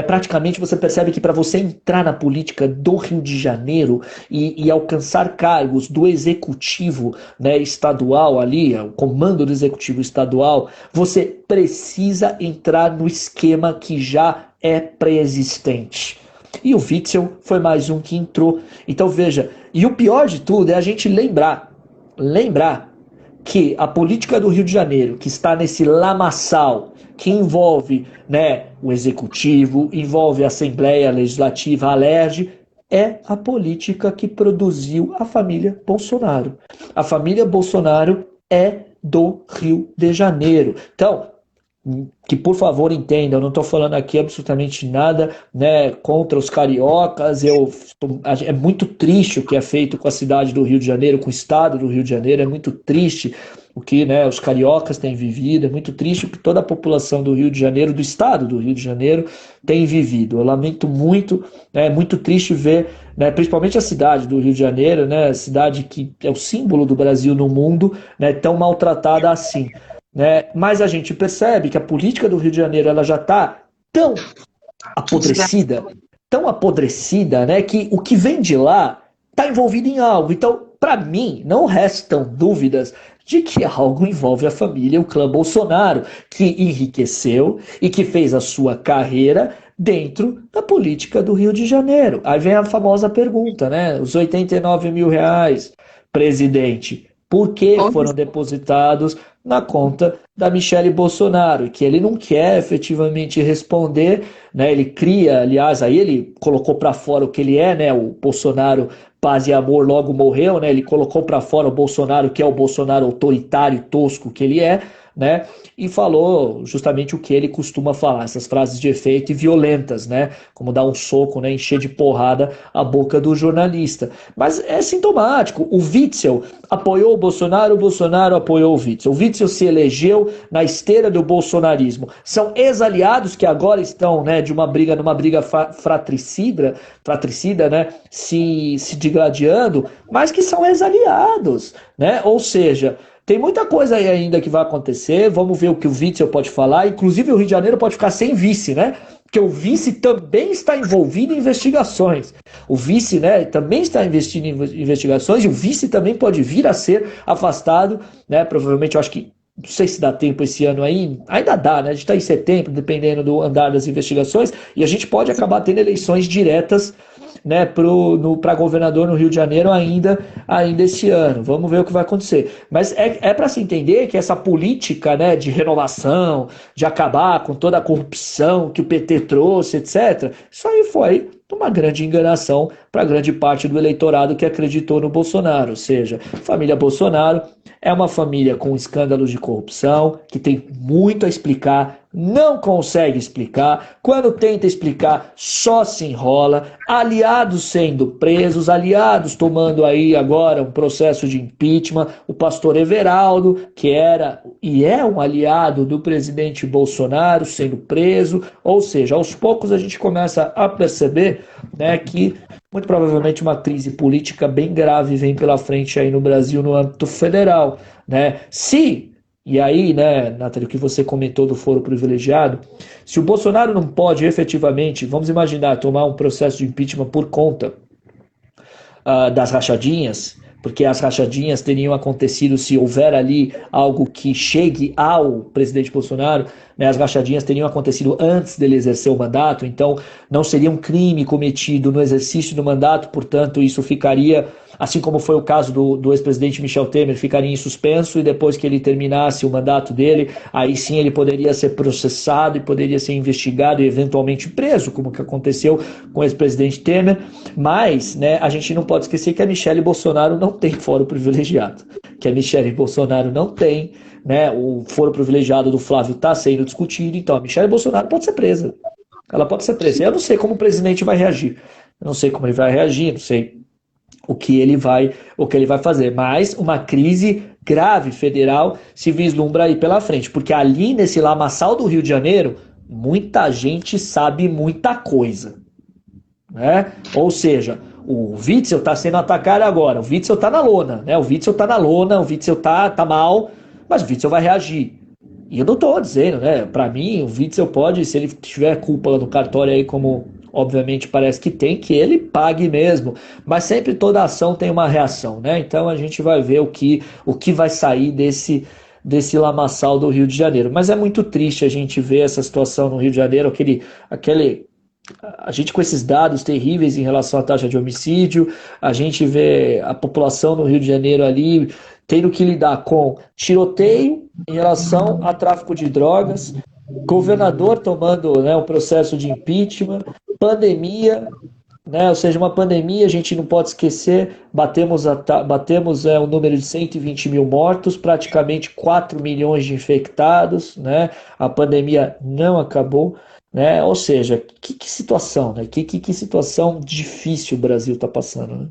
Praticamente, você percebe que para você entrar na política do Rio de Janeiro e alcançar cargos do executivo, né, estadual ali, o comando do executivo estadual, você precisa entrar no esquema que já é pré-existente. E o Witzel foi mais um que entrou. Então veja, e o pior de tudo é a gente lembrar que a política do Rio de Janeiro, que está nesse lamaçal, que envolve, né, o executivo, envolve a Assembleia Legislativa, a LERJ, é a política que produziu a família Bolsonaro. A família Bolsonaro é do Rio de Janeiro. Então, que por favor entenda, eu não estou falando aqui absolutamente nada, né, contra os cariocas. É muito triste o que é feito com a cidade do Rio de Janeiro, com o estado do Rio de Janeiro, é muito triste o que, né, os cariocas têm vivido, é muito triste o que toda a população do Rio de Janeiro, do estado do Rio de Janeiro, tem vivido. Eu lamento muito, é muito triste ver, né, principalmente a cidade do Rio de Janeiro, né, a cidade que é o símbolo do Brasil no mundo, né, tão maltratada assim. Né? Mas a gente percebe que a política do Rio de Janeiro ela já está tão apodrecida, né, que o que vem de lá está envolvido em algo. Então, para mim, não restam dúvidas de que algo envolve a família, o clã Bolsonaro, que enriqueceu e que fez a sua carreira dentro da política do Rio de Janeiro. Aí vem a famosa pergunta, né? Os 89 mil reais, presidente, por que foram depositados na conta da Michele Bolsonaro, que ele não quer efetivamente responder, né? Ele cria, aliás, aí ele colocou para fora o que ele é, né? O Bolsonaro paz e amor logo morreu, né? Ele colocou para fora o Bolsonaro, que é o Bolsonaro autoritário, tosco que ele é, né? E falou justamente o que ele costuma falar, essas frases de efeito e violentas, né? Como dar um soco, né? Encher de porrada a boca do jornalista. Mas é sintomático. O Witzel apoiou o Bolsonaro apoiou o Witzel. O Witzel se elegeu na esteira do bolsonarismo. São ex-aliados que agora estão, né, numa briga fratricida, né? Se digladiando, mas que são ex-aliados, né? Ou seja, tem muita coisa aí ainda que vai acontecer, vamos ver o que o Witzel pode falar, inclusive o Rio de Janeiro pode ficar sem vice, né? Porque o vice também está envolvido em investigações. O vice, né, também está investindo em investigações e o vice também pode vir a ser afastado, né? Provavelmente, eu acho que, não sei se dá tempo esse ano aí, ainda dá, né? A gente está em setembro, dependendo do andar das investigações, e a gente pode acabar tendo eleições diretas, né, para governador no Rio de Janeiro ainda esse ano. Vamos ver o que vai acontecer. Mas é para se entender que essa política, né, de renovação, de acabar com toda a corrupção que o PT trouxe, etc., isso aí foi uma grande enganação para grande parte do eleitorado que acreditou no Bolsonaro. Ou seja, a família Bolsonaro é uma família com escândalos de corrupção, que tem muito a explicar, não consegue explicar, quando tenta explicar só se enrola, aliados sendo presos, aliados tomando aí agora um processo de impeachment, o pastor Everaldo, que era e é um aliado do presidente Bolsonaro, sendo preso. Ou seja, aos poucos a gente começa a perceber, né, que muito provavelmente uma crise política bem grave vem pela frente aí no Brasil no âmbito federal, né? E aí, né, Nathalie, o que você comentou do foro privilegiado, se o Bolsonaro não pode efetivamente, vamos imaginar, tomar um processo de impeachment por conta das rachadinhas, porque as rachadinhas teriam acontecido se houver ali algo que chegue ao presidente Bolsonaro, né, as rachadinhas teriam acontecido antes dele exercer o mandato, então não seria um crime cometido no exercício do mandato, portanto isso ficaria, assim como foi o caso do ex-presidente Michel Temer, ficaria em suspenso e depois que ele terminasse o mandato dele, aí sim ele poderia ser processado e poderia ser investigado e eventualmente preso, como que aconteceu com o ex-presidente Temer. Mas, né, a gente não pode esquecer que a Michele Bolsonaro não tem foro privilegiado, que a Michele Bolsonaro não tem, né, o foro privilegiado do Flávio está sendo discutido, então a Michele Bolsonaro pode ser presa. Ela pode ser presa. Eu não sei como o presidente vai reagir. Eu não sei como ele vai reagir, não sei o que ele vai fazer, mas uma crise grave federal se vislumbra aí pela frente, porque ali nesse lamaçal do Rio de Janeiro muita gente sabe muita coisa, né? Ou seja, o Witzel está sendo atacado agora, o Witzel está na lona, né? O Witzel está na lona, o Witzel tá mal, mas o Witzel vai reagir. E eu não estou dizendo, né? Para mim, o Witzel pode, se ele tiver culpa no cartório aí, como obviamente parece que tem, que ele pague mesmo. Mas sempre toda ação tem uma reação, né? Então a gente vai ver o que vai sair desse lamaçal do Rio de Janeiro. Mas é muito triste a gente ver essa situação no Rio de Janeiro, a gente com esses dados terríveis em relação à taxa de homicídio, a gente vê a população no Rio de Janeiro ali tendo que lidar com tiroteio em relação a tráfico de drogas, governador tomando, né, um processo de impeachment, pandemia, né, ou seja, uma pandemia, a gente não pode esquecer, batemos o número de 120 mil mortos, praticamente 4 milhões de infectados, né, a pandemia não acabou, né, ou seja, que situação, né, que situação difícil o Brasil está passando, né?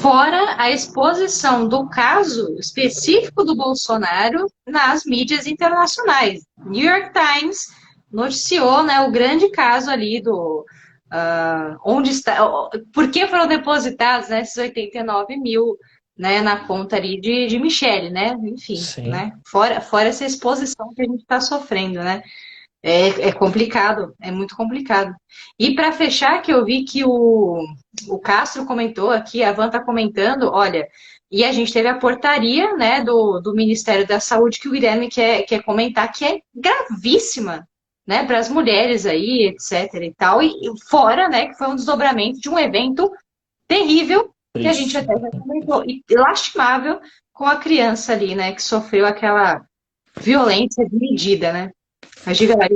Fora a exposição do caso específico do Bolsonaro nas mídias internacionais. New York Times noticiou, né, o grande caso ali do onde está, por que foram depositados, né, esses 89 mil, né, na conta ali de Michele, né, enfim, Sim. né, fora essa exposição que a gente está sofrendo, né. É complicado, é muito complicado. E para fechar, que eu vi que o Castro comentou aqui, a Van está comentando, olha, e a gente teve a portaria, né, do Ministério da Saúde que o Guilherme quer comentar, que é gravíssima, né, para as mulheres aí, etc e tal, e fora, né, que foi um desdobramento de um evento terrível, que a gente Triste. até já comentou, e lastimável com a criança ali, né, que sofreu aquela violência medida, né. Mas diga lá,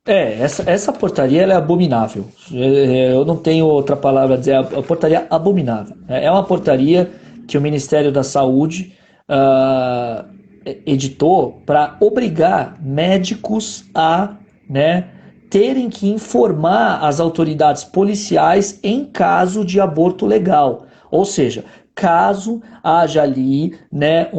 Essa portaria ela é abominável. Eu não tenho outra palavra a dizer, é a portaria abominável. É uma portaria que o Ministério da Saúde ah, editou para obrigar médicos a, né, terem que informar as autoridades policiais em caso de aborto legal. Ou seja, caso haja ali, né,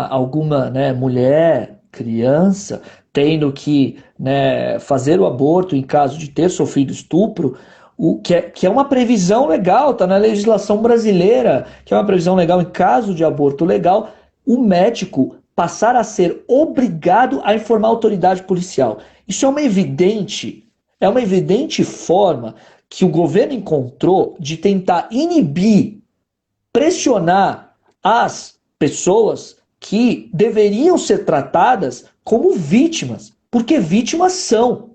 alguma, né, mulher, criança, tendo que, né, fazer o aborto em caso de ter sofrido estupro, que é uma previsão legal, está na legislação brasileira, que é uma previsão legal em caso de aborto legal, o médico passar a ser obrigado a informar a autoridade policial. Isso é uma evidente forma que o governo encontrou de tentar inibir, pressionar as pessoas que deveriam ser tratadas como vítimas, porque vítimas são.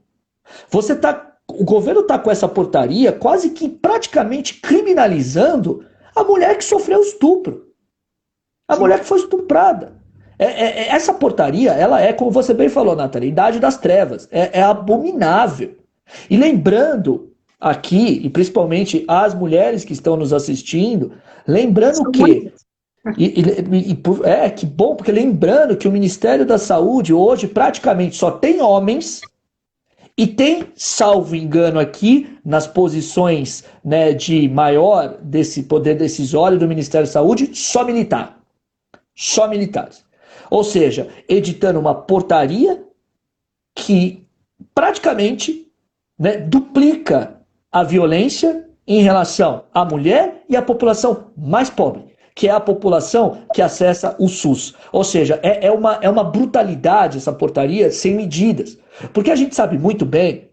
O governo está com essa portaria quase que praticamente criminalizando a mulher que sofreu estupro, a mulher que foi estuprada. Essa portaria, ela é, como você bem falou, Nathalie, idade das trevas. É abominável. E lembrando aqui, e principalmente as mulheres que estão nos assistindo, lembrando que que bom, porque lembrando que o Ministério da Saúde hoje praticamente só tem homens e tem, salvo engano aqui, nas posições, né, de maior desse poder decisório do Ministério da Saúde, só militar. Só militares. Ou seja, editando uma portaria que praticamente, né, duplica a violência em relação à mulher e à população mais pobre, que é a população que acessa o SUS. Ou seja, é uma brutalidade essa portaria sem medidas. Porque a gente sabe muito bem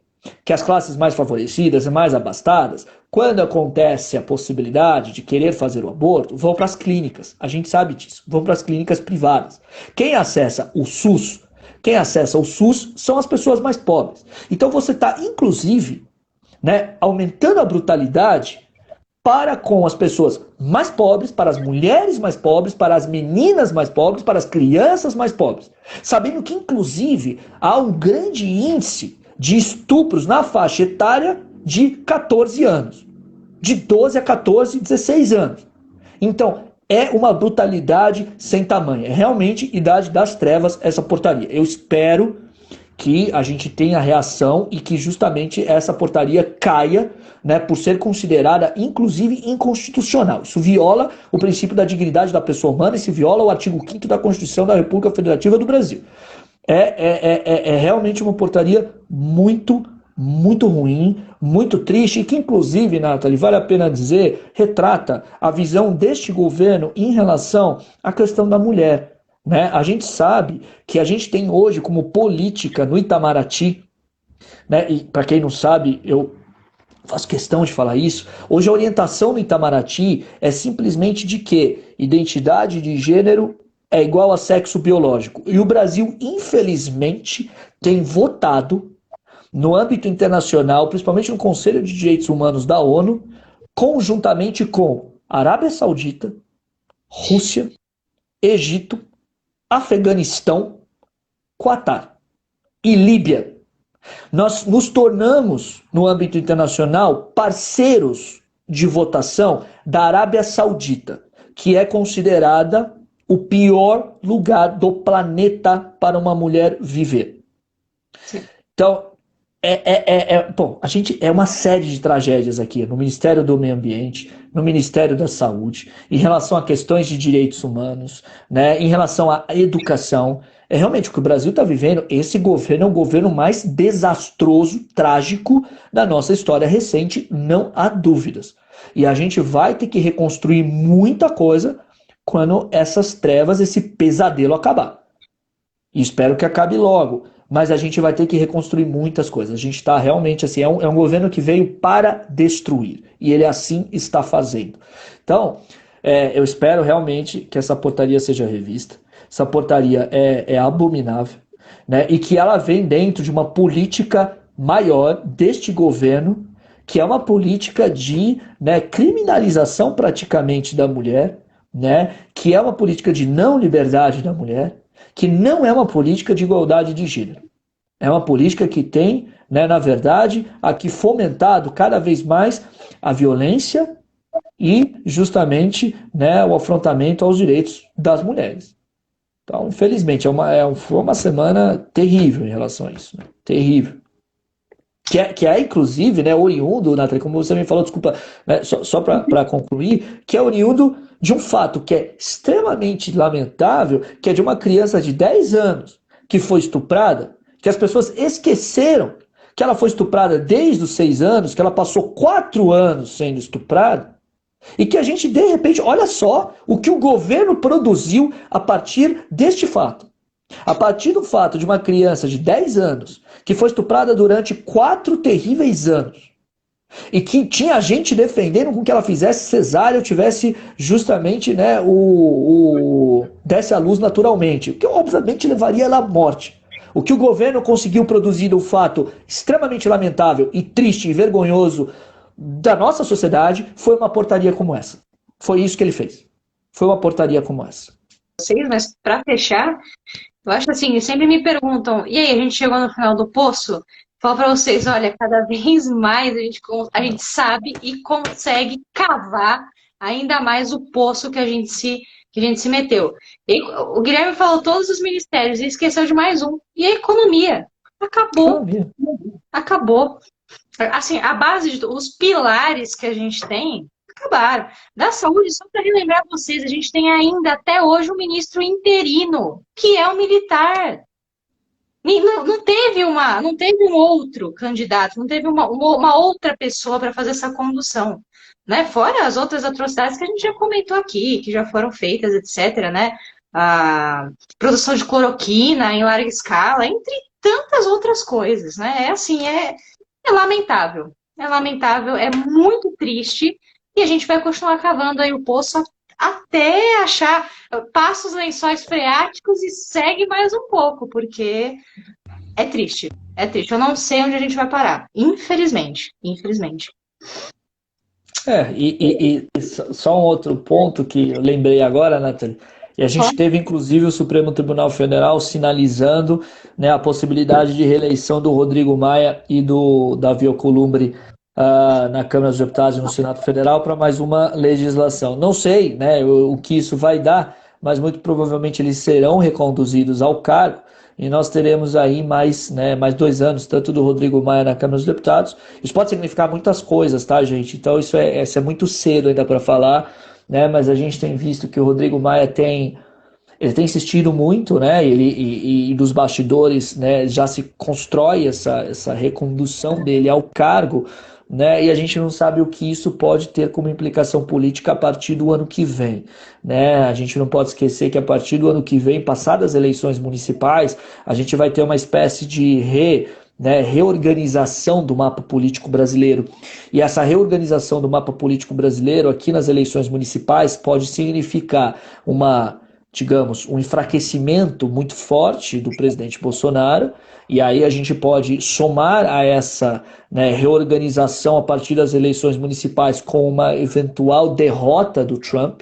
que as classes mais favorecidas e mais abastadas, quando acontece a possibilidade de querer fazer o aborto, vão para as clínicas. A gente sabe disso. Vão para as clínicas privadas. Quem acessa o SUS são as pessoas mais pobres. Então você está, inclusive, né, aumentando a brutalidade para com as pessoas mais pobres, para as mulheres mais pobres, para as meninas mais pobres, para as crianças mais pobres. Sabendo que, inclusive, há um grande índice de estupros na faixa etária de 14 anos. De 12 a 14, 16 anos. Então, é uma brutalidade sem tamanho. É realmente idade das trevas essa portaria. Eu espero que a gente tenha reação e que justamente essa portaria caia, né, por ser considerada inclusive inconstitucional. Isso viola o princípio da dignidade da pessoa humana e se viola o artigo 5º da Constituição da República Federativa do Brasil. É realmente uma portaria muito, muito ruim, muito triste, e que inclusive, Nathalie, vale a pena dizer, retrata a visão deste governo em relação à questão da mulher. Né? A gente sabe que a gente tem hoje como política no Itamaraty, né? E para quem não sabe, eu faço questão de falar isso. Hoje a orientação no Itamaraty é simplesmente de que identidade de gênero é igual a sexo biológico. E o Brasil, infelizmente, tem votado no âmbito internacional, principalmente no Conselho de Direitos Humanos da ONU, conjuntamente com Arábia Saudita, Rússia, Egito, Afeganistão, Quatar e Líbia. Nós nos tornamos, no âmbito internacional, parceiros de votação da Arábia Saudita, que é considerada o pior lugar do planeta para uma mulher viver. Sim. Então, bom, a gente é uma série de tragédias aqui no Ministério do Meio Ambiente, no Ministério da Saúde, em relação a questões de direitos humanos, né, em relação à educação. É realmente o que o Brasil está vivendo. Esse governo é o governo mais desastroso, trágico da nossa história recente, não há dúvidas. E a gente vai ter que reconstruir muita coisa quando essas trevas, esse pesadelo acabar. E espero que acabe logo. Mas a gente vai ter que reconstruir muitas coisas. A gente está realmente assim, é um governo que veio para destruir. E ele assim está fazendo. Então, eu espero realmente que essa portaria seja revista. Essa portaria é abominável, né? E que ela vem dentro de uma política maior deste governo, que é uma política de, né, criminalização praticamente da mulher, né? Que é uma política de não liberdade da mulher, que não é uma política de igualdade de gênero. É uma política que tem, né, na verdade, aqui fomentado cada vez mais a violência e justamente, né, o afrontamento aos direitos das mulheres. Então, infelizmente, foi uma semana terrível em relação a isso. Né? Terrível. Que é, inclusive, né, oriundo, Nathalie, como você me falou, desculpa, né, só para concluir, que é oriundo de um fato que é extremamente lamentável, que é de uma criança de 10 anos que foi estuprada, que as pessoas esqueceram que ela foi estuprada desde os 6 anos, que ela passou 4 anos sendo estuprada, e que a gente, de repente, olha só o que o governo produziu a partir deste fato. A partir do fato de uma criança de 10 anos que foi estuprada durante 4 terríveis anos e que tinha gente defendendo com que ela fizesse cesárea ou tivesse justamente, né, desse à luz naturalmente, o que obviamente levaria ela à morte. O que o governo conseguiu produzir um fato extremamente lamentável e triste e vergonhoso da nossa sociedade foi uma portaria como essa. Foi isso que ele fez. Foi uma portaria como essa. Mas para fechar, eu acho assim, sempre me perguntam, e aí, a gente chegou no final do poço? Falo para vocês, olha, cada vez mais a gente sabe e consegue cavar ainda mais o poço que a gente se meteu. E o Guilherme falou todos os ministérios e esqueceu de mais um. E a economia? Acabou. Acabou. Assim, a base, os pilares que a gente tem, acabaram. Da saúde, só para relembrar vocês, a gente tem ainda até hoje um ministro interino, que é um militar. Não teve um outro candidato, não teve uma outra pessoa para fazer essa condução. Né? Fora as outras atrocidades que a gente já comentou aqui, que já foram feitas, etc. Né? A produção de cloroquina em larga escala, entre tantas outras coisas. Né? É assim, é lamentável. É lamentável, é muito triste. E a gente vai continuar cavando aí o poço até achar, passa os lençóis freáticos e segue mais um pouco, porque é triste. É triste. Eu não sei onde a gente vai parar. Infelizmente. Infelizmente. E só um outro ponto que eu lembrei agora, Nathalie. E a gente teve, inclusive, o Supremo Tribunal Federal sinalizando, né, a possibilidade de reeleição do Rodrigo Maia e do Davi Alcolumbre na Câmara dos Deputados e no Senado Federal para mais uma legislação. Não sei, né, o que isso vai dar, mas muito provavelmente eles serão reconduzidos ao cargo e nós teremos aí mais 2 anos, tanto do Rodrigo Maia na Câmara dos Deputados. Isso pode significar muitas coisas, tá, gente? Então isso é muito cedo ainda para falar, né? Mas a gente tem visto que o Rodrigo Maia tem ele tem insistido muito, né? E dos bastidores, né, já se constrói essa recondução dele ao cargo, né? E a gente não sabe o que isso pode ter como implicação política a partir do ano que vem, né? A gente não pode esquecer que a partir do ano que vem, passadas as eleições municipais, a gente vai ter uma espécie de reorganização do mapa político brasileiro. E essa reorganização do mapa político brasileiro aqui nas eleições municipais pode significar digamos, um enfraquecimento muito forte do presidente Bolsonaro, e aí a gente pode somar a essa, né, reorganização a partir das eleições municipais com uma eventual derrota do Trump,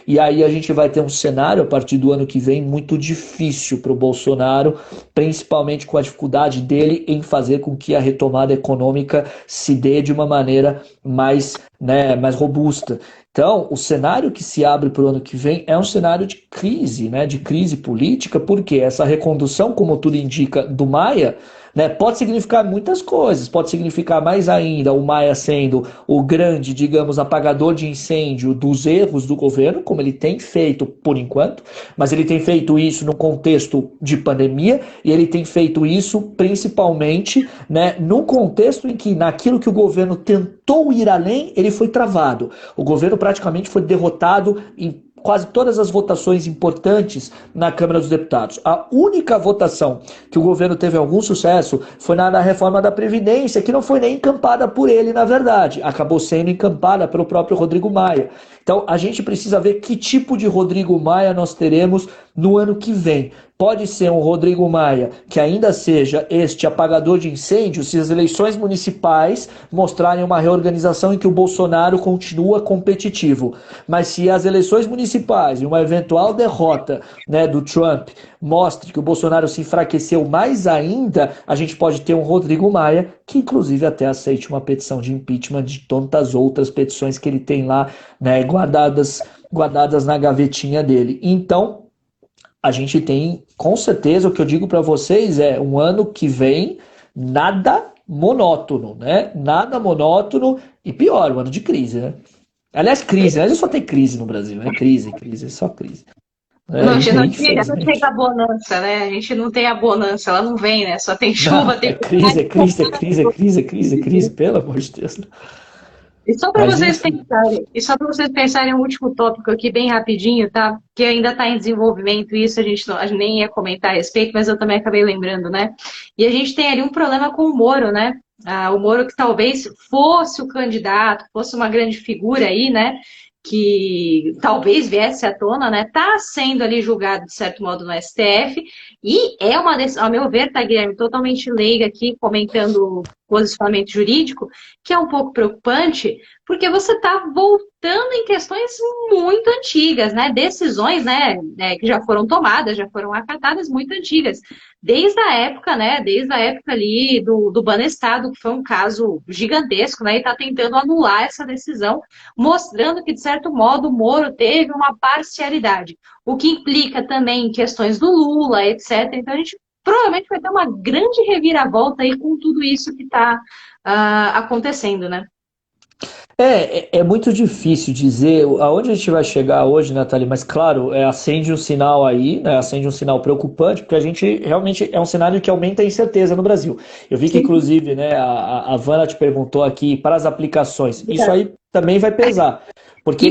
e aí a gente vai ter um cenário a partir do ano que vem muito difícil para o Bolsonaro, principalmente com a dificuldade dele em fazer com que a retomada econômica se dê de uma maneira mais, né, mais robusta. Então, o cenário que se abre para o ano que vem é um cenário de crise, né, de crise política, porque essa recondução, como tudo indica, do Maia, né, pode significar muitas coisas, pode significar mais ainda o Maia sendo o grande, digamos, apagador de incêndio dos erros do governo, como ele tem feito por enquanto, mas ele tem feito isso no contexto de pandemia e ele tem feito isso principalmente, né, no contexto em que naquilo que o governo tentou ir além, ele foi travado. O governo praticamente foi derrotado em quase todas as votações importantes na Câmara dos Deputados. A única votação que o governo teve algum sucesso foi na reforma da Previdência, que não foi nem encampada por ele, na verdade. Acabou sendo encampada pelo próprio Rodrigo Maia. Então, a gente precisa ver que tipo de Rodrigo Maia nós teremos no ano que vem. Pode ser um Rodrigo Maia que ainda seja este apagador de incêndios se as eleições municipais mostrarem uma reorganização em que o Bolsonaro continua competitivo. Mas se as eleições municipais e uma eventual derrota, né, do Trump mostre que o Bolsonaro se enfraqueceu mais ainda, a gente pode ter um Rodrigo Maia que inclusive até aceite uma petição de impeachment de tantas outras petições que ele tem lá, né, guardadas na gavetinha dele. Então, a gente tem, com certeza, o que eu digo para vocês é um ano que vem nada monótono, né? Nada monótono e pior, um ano de crise, né? Aliás, crise, aliás, só tem crise no Brasil, né? Crise, só crise. Não, não chega a bonança, né? A gente não tem a bonança, ela não vem, né? Só tem chuva, Não, tem... crise, pelo amor de Deus. E só para vocês pensarem um último tópico aqui bem rapidinho, tá? Que ainda está em desenvolvimento, isso a gente nem ia comentar a respeito, mas eu também acabei lembrando, né? E a gente tem ali um problema com o Moro, né? O Moro que talvez fosse o candidato, fosse uma grande figura aí, né? Que talvez viesse à tona, né? Está sendo ali julgado, de certo modo, no STF, e é uma decisão, ao meu ver, tá, Guilherme, totalmente leiga aqui, comentando posicionamento jurídico, que é um pouco preocupante, porque você está voltando em questões muito antigas, né? Decisões, né, que já foram tomadas, já foram acatadas, muito antigas. Desde a época, né? Desde a época ali do Banestado, que foi um caso gigantesco, né? E está tentando anular essa decisão, mostrando que, de certo modo, o Moro teve uma parcialidade. O que implica também em questões do Lula, etc. Então, a gente provavelmente vai ter uma grande reviravolta aí com tudo isso que está acontecendo, né? É muito difícil dizer aonde a gente vai chegar hoje, Nathalie, mas claro, acende um sinal aí, né, acende um sinal preocupante, porque a gente realmente é um cenário que aumenta a incerteza no Brasil. Eu vi que, inclusive, né, a Vanna te perguntou aqui para as aplicações. Isso aí também vai pesar. Porque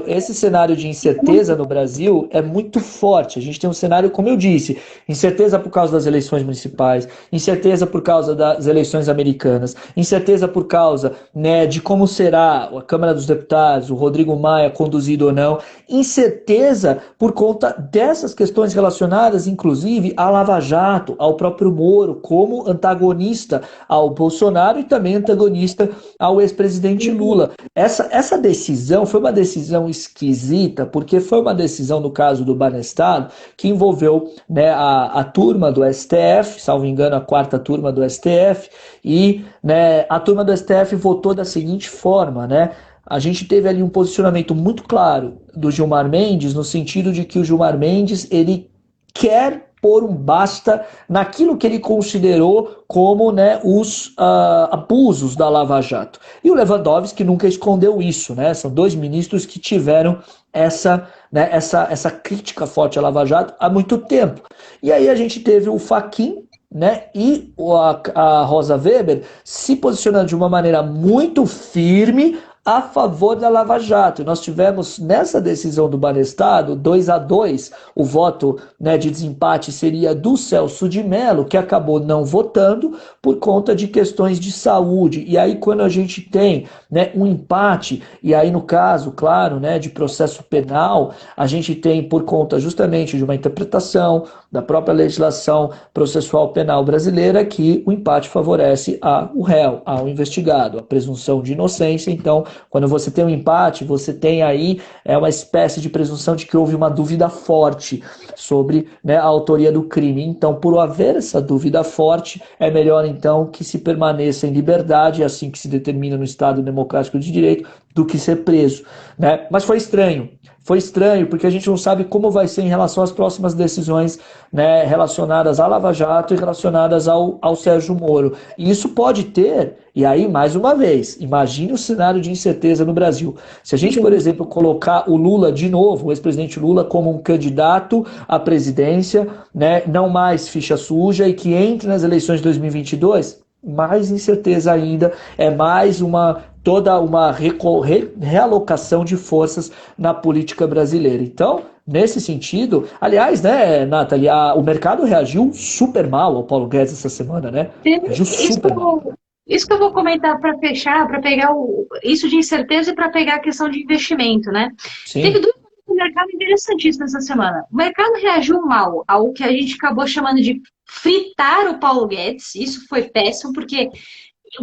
esse cenário de incerteza no Brasil é muito forte. A gente tem um cenário, como eu disse, incerteza por causa das eleições municipais, incerteza por causa das eleições americanas, incerteza por causa, né, de como será a Câmara dos Deputados, o Rodrigo Maia conduzido ou não, incerteza por conta dessas questões relacionadas, inclusive, à Lava Jato, ao próprio Moro, como antagonista ao Bolsonaro e também antagonista ao ex-presidente Lula. Essa decisão foi uma decisão esquisita, porque foi uma decisão, no caso do Banestado, que envolveu, né, a turma do STF, salvo engano, a quarta turma do STF, e, né, a turma do STF votou da seguinte forma, né? A gente teve ali um posicionamento muito claro do Gilmar Mendes, no sentido de que o Gilmar Mendes, ele quer pôr um basta naquilo que ele considerou como, né, os abusos da Lava Jato. E o Lewandowski nunca escondeu isso, né? São dois ministros que tiveram essa crítica forte à Lava Jato há muito tempo. E aí a gente teve o Fachin, né, e a Rosa Weber se posicionando de uma maneira muito firme a favor da Lava Jato. Nós tivemos nessa decisão do Banestado 2-2, o voto, né, de desempate seria do Celso de Mello, que acabou não votando por conta de questões de saúde. E aí quando a gente tem, né, um empate, e aí no caso, claro, né, de processo penal, a gente tem por conta justamente de uma interpretação da própria legislação processual penal brasileira que o empate favorece ao réu, ao investigado, a presunção de inocência. Então, quando você tem um empate, você tem aí uma espécie de presunção de que houve uma dúvida forte sobre, né, a autoria do crime. Então, por haver essa dúvida forte, é melhor então que se permaneça em liberdade, assim que se determina no Estado Democrático de Direito, do que ser preso, né? Mas foi estranho. Foi estranho, porque a gente não sabe como vai ser em relação às próximas decisões, né, relacionadas à Lava Jato e relacionadas ao Sérgio Moro. E isso pode ter, e aí, mais uma vez, imagine o cenário de incerteza no Brasil. Se a gente, por exemplo, colocar o Lula de novo, o ex-presidente Lula, como um candidato à presidência, né, não mais ficha suja, e que entre nas eleições de 2022, mais incerteza ainda, é mais toda uma realocação de forças na política brasileira. Então, nesse sentido, aliás, né, Nathalie, o mercado reagiu super mal ao Paulo Guedes essa semana, né? Reagiu super mal. Isso que eu vou comentar para fechar, para pegar isso de incerteza e para pegar a questão de investimento, né? Sim. Teve duas coisas no mercado interessantíssimas essa semana. O mercado reagiu mal ao que a gente acabou chamando de fritar o Paulo Guedes. Isso foi péssimo, porque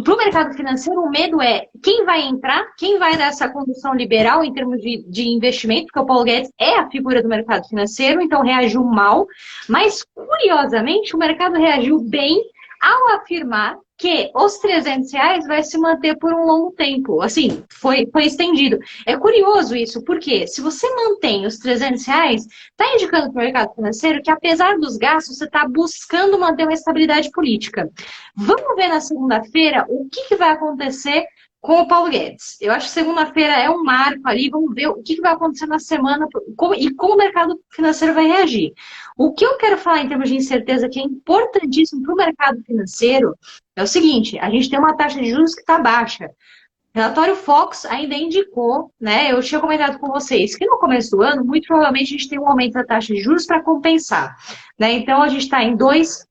para o mercado financeiro o medo é quem vai entrar, quem vai dar essa condução liberal em termos de investimento, porque o Paulo Guedes é a figura do mercado financeiro, então reagiu mal. Mas, curiosamente, o mercado reagiu bem ao afirmar que os R$ 300 vai se manter por um longo tempo. Assim, foi estendido. É curioso isso, porque se você mantém os R$ 300, está indicando para o mercado financeiro que, apesar dos gastos, você está buscando manter uma estabilidade política. Vamos ver na segunda-feira o que vai acontecer com o Paulo Guedes. Eu acho que segunda-feira é um marco ali, vamos ver o que vai acontecer na semana e como o mercado financeiro vai reagir. O que eu quero falar em termos de incerteza que é importantíssimo para o mercado financeiro é o seguinte: a gente tem uma taxa de juros que está baixa. O relatório Fox ainda indicou, né? Eu tinha comentado com vocês que no começo do ano, muito provavelmente a gente tem um aumento da taxa de juros para compensar, né? Então a gente está em 2%.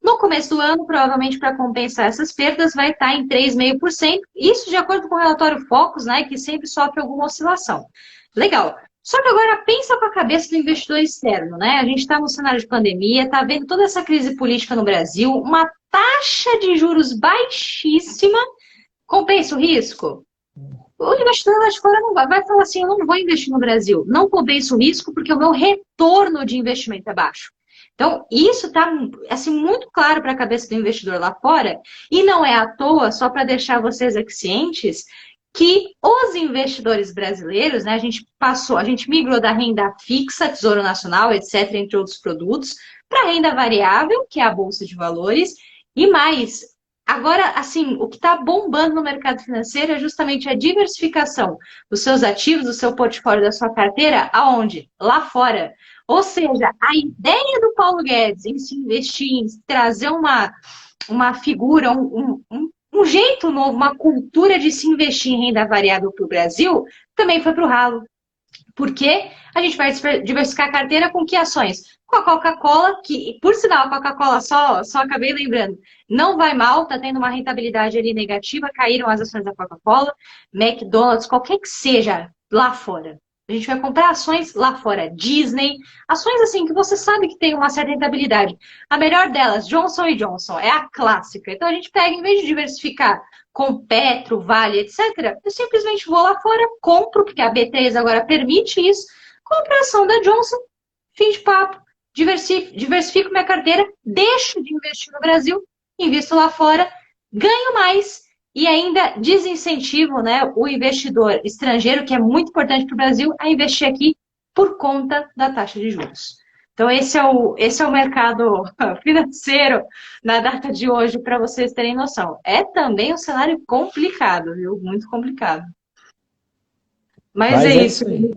No começo do ano, provavelmente para compensar essas perdas, vai estar em 3,5%. Isso de acordo com o relatório Focus, né, que sempre sofre alguma oscilação. Legal. Só que agora pensa com a cabeça do investidor externo, né? A gente está no cenário de pandemia, está vendo toda essa crise política no Brasil, uma taxa de juros baixíssima. Compensa o risco? O investidor lá de fora não vai falar assim: eu não vou investir no Brasil. Não compensa o risco porque o meu retorno de investimento é baixo. Então, isso está assim, muito claro para a cabeça do investidor lá fora, e não é à toa, só para deixar vocês aqui cientes, que os investidores brasileiros, né, a gente migrou da renda fixa, Tesouro Nacional, etc., entre outros produtos, para a renda variável, que é a Bolsa de Valores, e mais. Agora, assim, o que está bombando no mercado financeiro é justamente a diversificação dos seus ativos, do seu portfólio, da sua carteira, aonde? Lá fora. Ou seja, a ideia do Paulo Guedes em se investir, em trazer uma figura, um jeito novo, uma cultura de se investir em renda variável para o Brasil, também foi para o ralo. Porque a gente vai diversificar a carteira com que ações? Com a Coca-Cola, que, por sinal, a Coca-Cola, só acabei lembrando, não vai mal, está tendo uma rentabilidade ali negativa, caíram as ações da Coca-Cola, McDonald's, qualquer que seja lá fora. A gente vai comprar ações lá fora, Disney, ações assim que você sabe que tem uma certa rentabilidade. A melhor delas, Johnson & Johnson, é a clássica. Então a gente pega, em vez de diversificar com Petro, Vale, etc., eu simplesmente vou lá fora, compro, porque a B3 agora permite isso, compro a ação da Johnson, fim de papo, diversifico minha carteira, deixo de investir no Brasil, invisto lá fora, ganho mais. E ainda desincentivo, né, o investidor estrangeiro, que é muito importante para o Brasil, a investir aqui por conta da taxa de juros. Então, esse é o mercado financeiro na data de hoje, para vocês terem noção. É também um cenário complicado, viu? Muito complicado. Mas é Mas é isso. isso aí.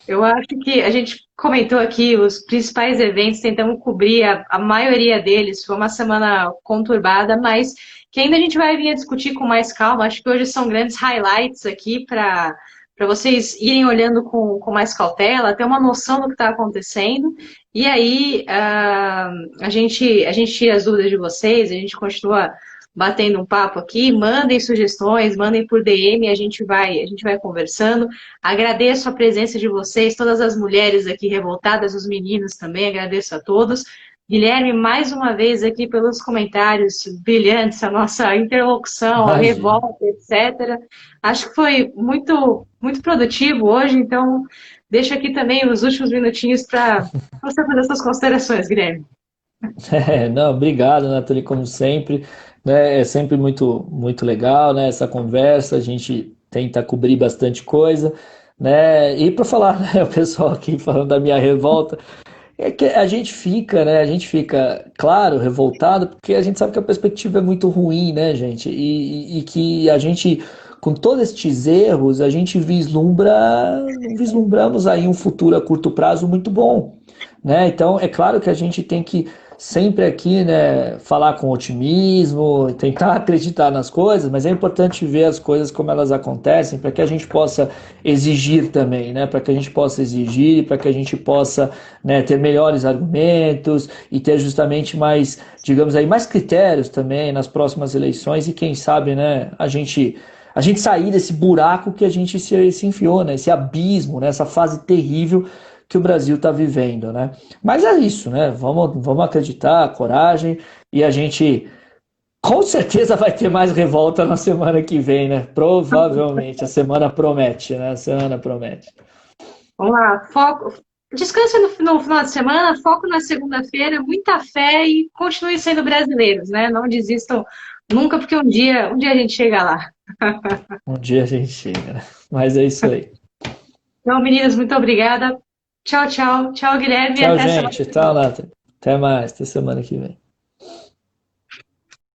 Eu acho que a gente comentou aqui os principais eventos, tentamos cobrir a maioria deles. Foi uma semana conturbada, mas que ainda a gente vai vir a discutir com mais calma. Acho que hoje são grandes highlights aqui para vocês irem olhando com mais cautela, ter uma noção do que está acontecendo. E aí a gente tira as dúvidas de vocês, a gente continua batendo um papo aqui. Mandem sugestões, mandem por DM, a gente vai conversando. Agradeço a presença de vocês, todas as mulheres aqui revoltadas, os meninos também, agradeço a todos. Guilherme, mais uma vez aqui pelos comentários brilhantes, a nossa interlocução, a Imagina. revolta, etc. Acho que foi muito produtivo hoje, então deixo aqui também os últimos minutinhos para você fazer suas considerações, Guilherme. Não, obrigado, Nathalie, como sempre, né? É sempre muito legal, né? Essa conversa, a gente tenta cobrir bastante coisa, né? E para falar, né, o pessoal aqui falando da minha revolta, é que a gente fica, né? A gente fica, claro, revoltado, porque a gente sabe que a perspectiva é muito ruim, né, gente? E que a gente, com todos estes erros, a gente vislumbramos aí um futuro a curto prazo muito bom, né? Então, é claro que a gente tem que sempre aqui, né, falar com otimismo, tentar acreditar nas coisas, mas é importante ver as coisas como elas acontecem para que a gente possa exigir também, né? Para que a gente possa exigir, para que a gente possa, né, ter melhores argumentos e ter justamente mais, digamos aí, mais critérios também nas próximas eleições e quem sabe, né, a gente sair desse buraco que a gente se enfiou, né, esse abismo, né, essa fase terrível que o Brasil está vivendo, né? Mas é isso, né? Vamos acreditar, coragem, e a gente com certeza vai ter mais revolta na semana que vem, né? Provavelmente, a semana promete, né? A semana promete. Vamos lá, foco. Descanse no final de semana, foco na segunda-feira, muita fé e continue sendo brasileiros, né? Não desistam nunca, porque um dia a gente chega lá. Um dia a gente chega, né? Mas é isso aí. Então, meninas, muito obrigada. Tchau, tchau. Tchau, Guilherme, e Tchau, até semana gente. que vem. Tchau, Nathan. Até mais. Até semana que vem.